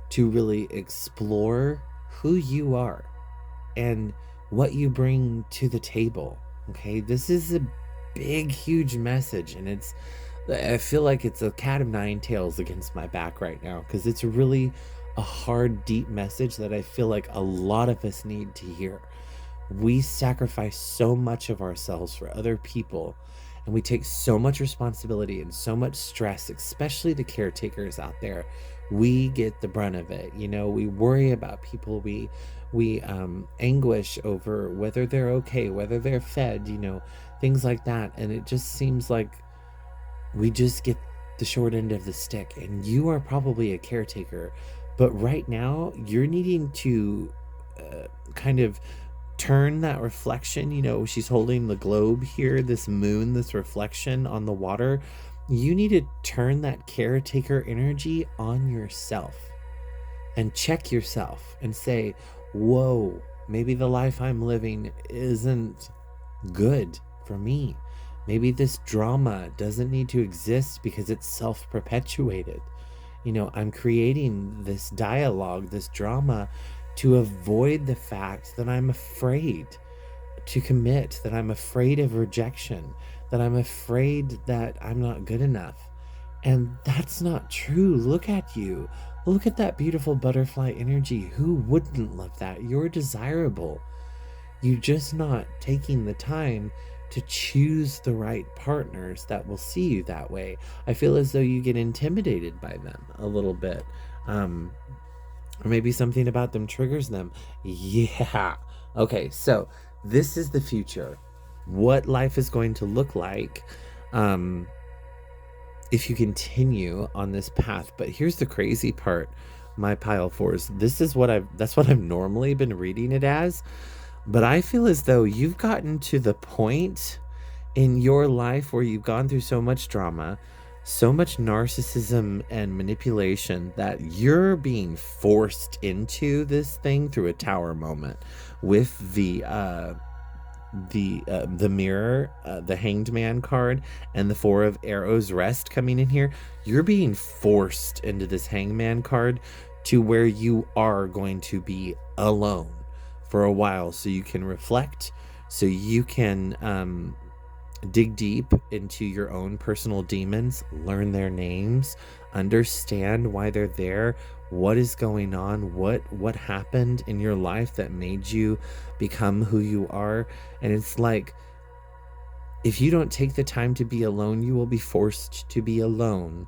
to really explore who you are and what you bring to the table. Okay, this is a big, huge message, and I feel like it's a cat of nine tails against my back right now, because it's really a hard, deep message that I feel like a lot of us need to hear. We sacrifice so much of ourselves for other people, and we take so much responsibility and so much stress, especially the caretakers out there. We get the brunt of it. We worry about people. We anguish over whether they're okay, whether they're fed, things like that. And it just seems like we just get the short end of the stick. And you are probably a caretaker, but right now you're needing to kind of turn that reflection. She's holding the globe here, this moon, this reflection on the water. You need to turn that caretaker energy on yourself and check yourself and say, whoa, maybe the life I'm living isn't good for me. Maybe this drama doesn't need to exist because it's self-perpetuated. I'm creating this dialogue, this drama, to avoid the fact that I'm afraid to commit, that I'm afraid of rejection, that I'm afraid that I'm not good enough. And that's not true. Look at you. Look at that beautiful butterfly energy. Who wouldn't love that? You're desirable. You're just not taking the time to choose the right partners that will see you that way. I feel as though you get intimidated by them a little bit. Or maybe something about them triggers them. Yeah. Okay, so this is the future. What life is going to look like if you continue on this path. But here's the crazy part, my pile fours. That's what I've normally been reading it as. But I feel as though you've gotten to the point in your life where you've gone through so much drama, so much narcissism and manipulation, that you're being forced into this thing through a tower moment with the mirror, the Hanged Man card, and the Four of Arrows rest coming in here. You're being forced into this Hangman card to where you are going to be alone for a while, so you can reflect, so you can dig deep into your own personal demons, learn their names, understand why they're there, what is going on, what happened in your life that made you become who you are. And it's like, if you don't take the time to be alone, you will be forced to be alone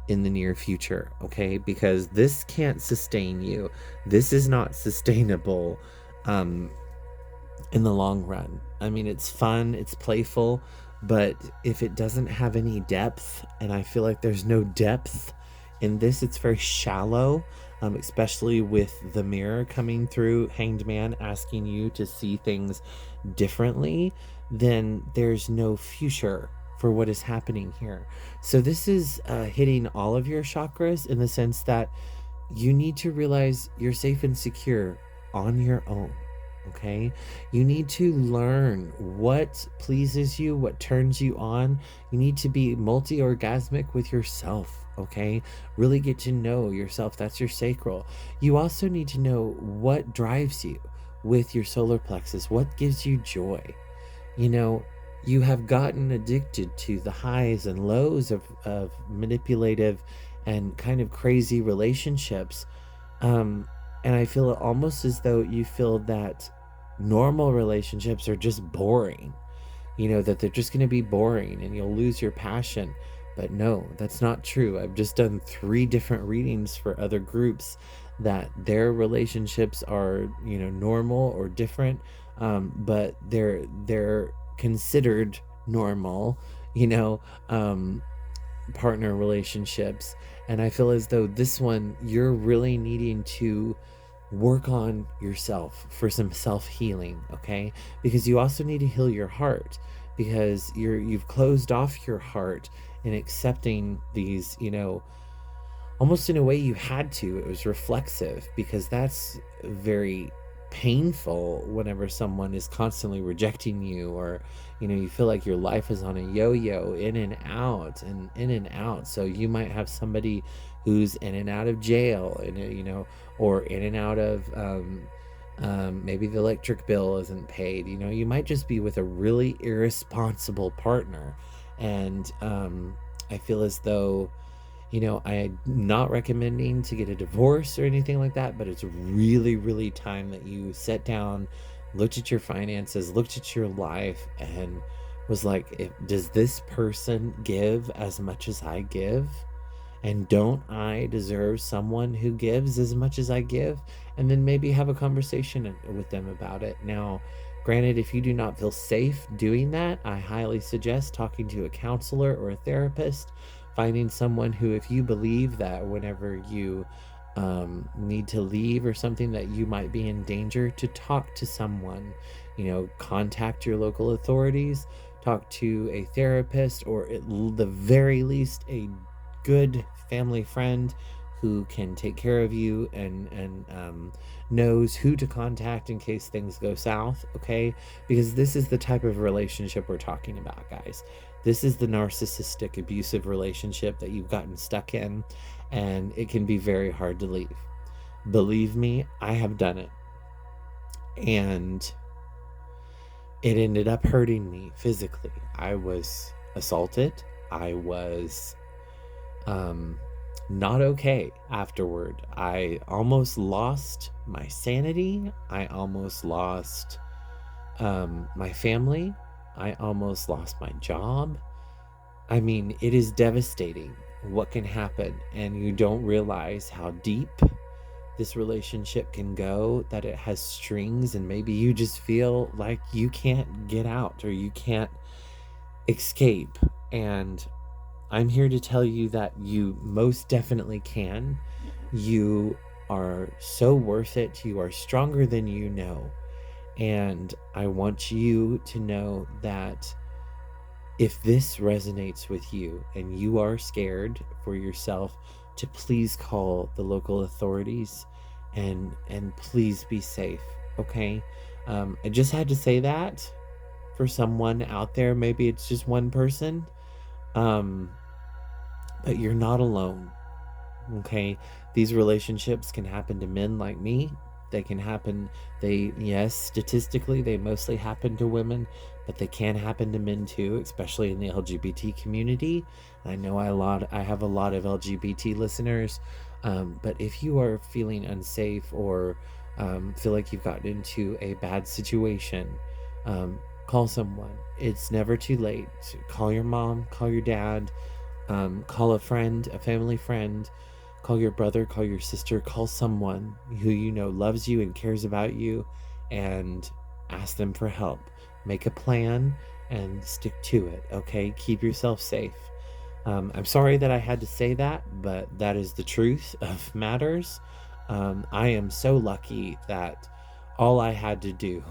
in the near future, okay? Because this can't sustain you. This is not sustainable in the long run. I mean, it's fun, it's playful, but if it doesn't have any depth, and I feel like there's no depth in this, it's very shallow, especially with the mirror coming through, Hanged Man asking you to see things differently, then there's no future for what is happening here. So this is hitting all of your chakras, in the sense that you need to realize you're safe and secure on your own. Okay, you need to learn what pleases you, what turns you on. You need to be multi-orgasmic with yourself. Okay, really get to know yourself. That's your sacral. You also need to know what drives you with your solar plexus, what gives you joy. You know, you have gotten addicted to the highs and lows of manipulative and kind of crazy relationships. And I feel almost as though you feel that normal relationships are just boring, that they're just going to be boring and you'll lose your passion. But no, that's not true. I've just done 3 different readings for other groups that their relationships are, normal or different, but they're considered normal, partner relationships. And I feel as though this one, you're really needing to work on yourself for some self-healing, okay? Because you also need to heal your heart, because you've closed off your heart in accepting these, almost in a way you had to. It was reflexive, because that's very painful whenever someone is constantly rejecting you, or you feel like your life is on a yo-yo, in and out and in and out. So you might have somebody who's in and out of jail, and or in and out of maybe the electric bill isn't paid. You might just be with a really irresponsible partner. And I feel as though, I'm not recommending to get a divorce or anything like that, but it's really, really time that you sat down, looked at your finances, looked at your life, and was like, does this person give as much as I give? And don't I deserve someone who gives as much as I give? And then maybe have a conversation with them about it. Now, granted, if you do not feel safe doing that, I highly suggest talking to a counselor or a therapist, finding someone who, if you believe that whenever you need to leave or something, that you might be in danger, to talk to someone, contact your local authorities, talk to a therapist, or at the very least a good family friend who can take care of you and knows who to contact in case things go south, okay? Because this is the type of relationship we're talking about, guys. This is the narcissistic, abusive relationship that you've gotten stuck in, and it can be very hard to leave. Believe me, I have done it. And it ended up hurting me physically. I was assaulted. I was not okay afterward. I almost lost my sanity. I almost lost my family. I almost lost my job. I mean, it is devastating what can happen, and you don't realize how deep this relationship can go, that it has strings, and maybe you just feel like you can't get out or you can't escape. And I'm here to tell you that you most definitely can. You are so worth it. You are stronger than you know. And I want you to know that if this resonates with you and you are scared for yourself, to please call the local authorities and please be safe, okay? I just had to say that for someone out there. Maybe it's just one person, but you're not alone, okay? These relationships can happen to men like me. They can happen, yes, statistically, they mostly happen to women, but they can happen to men too, especially in the LGBT community. I know I have a lot of LGBT listeners, but if you are feeling unsafe or feel like you've gotten into a bad situation, call someone. It's never too late. Call your mom, call your dad, call a friend, a family friend. Call your brother, call your sister, call someone who you know loves you and cares about you, and ask them for help. Make a plan and stick to it, okay? Keep yourself safe. I'm sorry that I had to say that, but that is the truth of matters. I am so lucky that all I had to do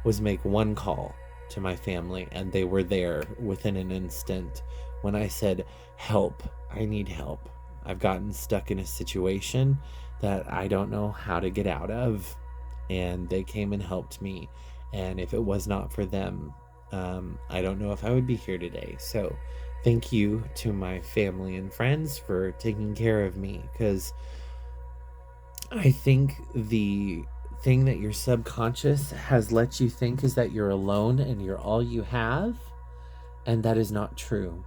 was make one call to my family, and they were there within an instant when I said, help, I need help. I've gotten stuck in a situation that I don't know how to get out of, and they came and helped me. And if it was not for them, I don't know if I would be here today. So thank you to my family and friends for taking care of me, because I think the thing that your subconscious has let you think is that you're alone and you're all you have, and that is not true,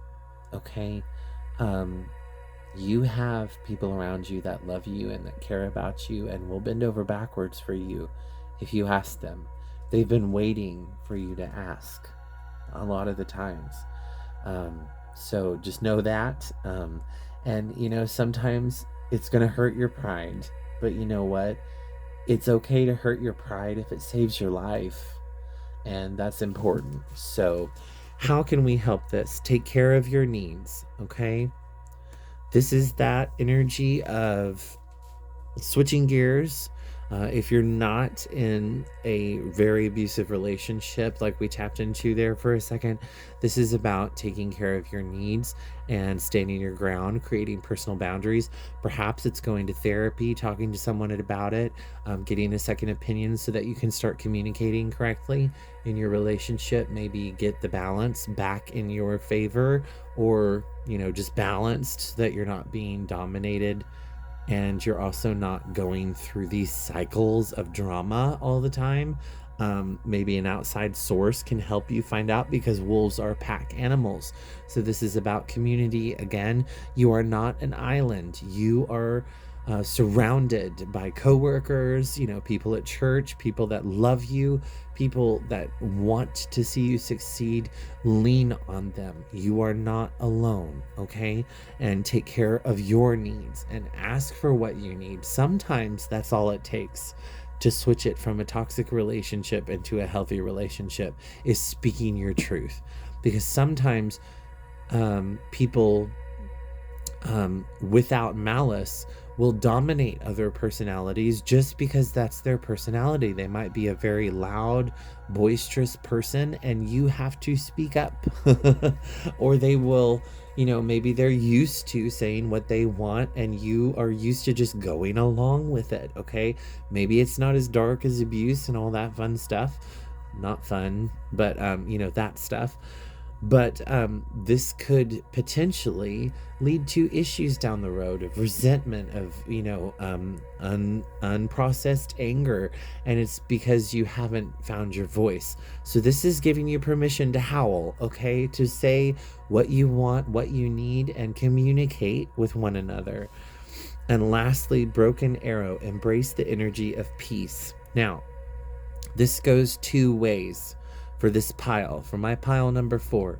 okay? You have people around you that love you and that care about you and will bend over backwards for you if you ask them. They've been waiting for you to ask a lot of the times. So just know that. And, you know, sometimes it's going to hurt your pride, but you know what? It's okay to hurt your pride if it saves your life. And that's important. So how can we help this? Take care of your needs, okay? This is that energy of switching gears. If you're not in a very abusive relationship, like we tapped into there for a second, this is about taking care of your needs and standing your ground, creating personal boundaries. Perhaps it's going to therapy, talking to someone about it, getting a second opinion so that you can start communicating correctly in your relationship, maybe get the balance back in your favor, or, you know, just balanced so that you're not being dominated and you're also not going through these cycles of drama all the time. Maybe an outside source can help you find out, because wolves are pack animals. So this is about community. Again, you are not an island. You are surrounded by coworkers, you know, people at church, people that love you, people that want to see you succeed. Lean on them. You are not alone, okay? And take care of your needs and ask for what you need. Sometimes that's all it takes to switch it from a toxic relationship into a healthy relationship, is speaking your truth. Because sometimes people without malice will dominate other personalities just because that's their personality. They might be a very loud, boisterous person, and you have to speak up. Or they will, you know, maybe they're used to saying what they want and you are used to just going along with it, okay? Maybe it's not as dark as abuse and all that fun stuff. Not fun, but you know, that stuff. But this could potentially lead to issues down the road of resentment, of unprocessed anger, and it's because you haven't found your voice. So this is giving you permission to howl, okay, to say what you want, what you need, and communicate with one another. And lastly, broken arrow, embrace the energy of peace. Now, this goes two ways for this pile, for my pile number 4.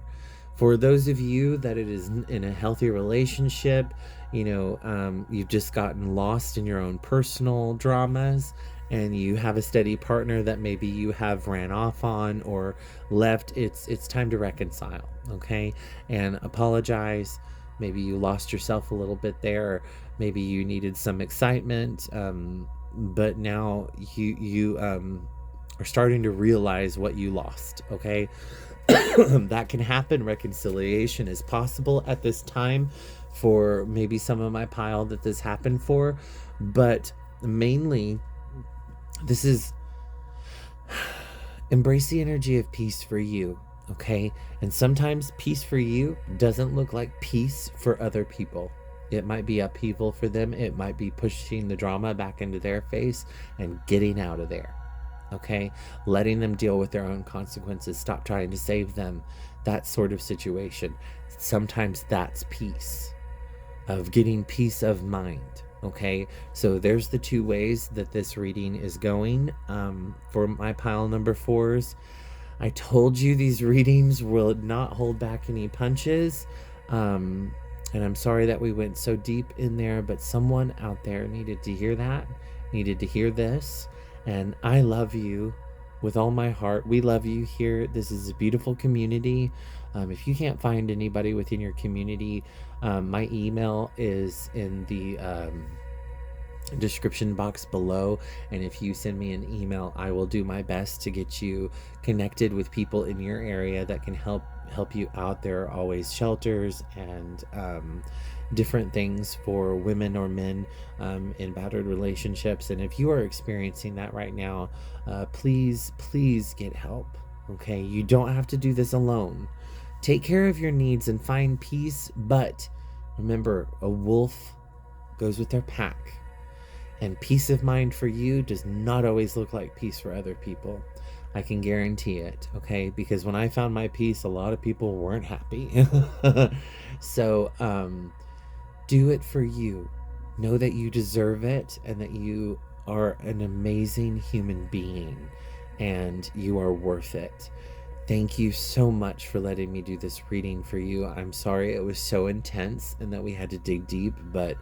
For those of you that it is in a healthy relationship, you've just gotten lost in your own personal dramas, and you have a steady partner that maybe you have ran off on or left. It's time to reconcile, okay? And apologize. Maybe you lost yourself a little bit there. Or maybe you needed some excitement, but now you are starting to realize what you lost, okay? That can happen. Reconciliation is possible at this time for maybe some of my pile that this happened for, but mainly this is embrace the energy of peace for you, okay? And sometimes peace for you doesn't look like peace for other people. It might be upheaval for them. It might be pushing the drama back into their face and getting out of there. Okay, letting them deal with their own consequences. Stop trying to save them. That sort of situation. Sometimes that's peace, of getting peace of mind. Okay, so there's the two ways that this reading is going for my pile number 4s. I told you these readings will not hold back any punches, and I'm sorry that we went so deep in there, but someone out there needed to hear that, needed to hear this. And I love you with all my heart. We love you here. This is a beautiful community. If you can't find anybody within your community, my email is in the description box below. And if you send me an email, I will do my best to get you connected with people in your area that can help you out. There are always shelters and different things for women or men in battered relationships. And if you are experiencing that right now, please get help. Okay, you don't have to do this alone. Take care of your needs and find peace, but remember, a wolf goes with their pack, and peace of mind for you does not always look like peace for other people. I can guarantee it, okay? Because when I found my peace, a lot of people weren't happy. So do it for you. Know that you deserve it and that you are an amazing human being and you are worth it. Thank you so much for letting me do this reading for you. I'm sorry it was so intense and that we had to dig deep, but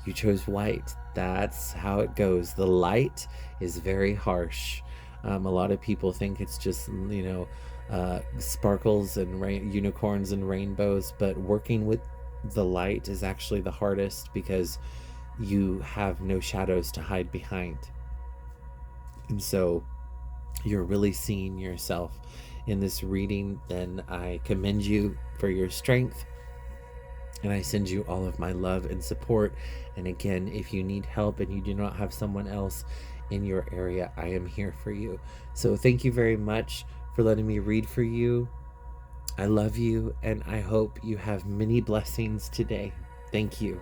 you chose white. That's how it goes. The light is very harsh. A lot of people think it's just, sparkles and unicorns and rainbows, but working with the light is actually the hardest because you have no shadows to hide behind. And so you're really seeing yourself in this reading. Then I commend you for your strength, and I send you all of my love and support. And again, if you need help and you do not have someone else in your area, I am here for you. So thank you very much for letting me read for you. I love you, and I hope you have many blessings today. Thank you.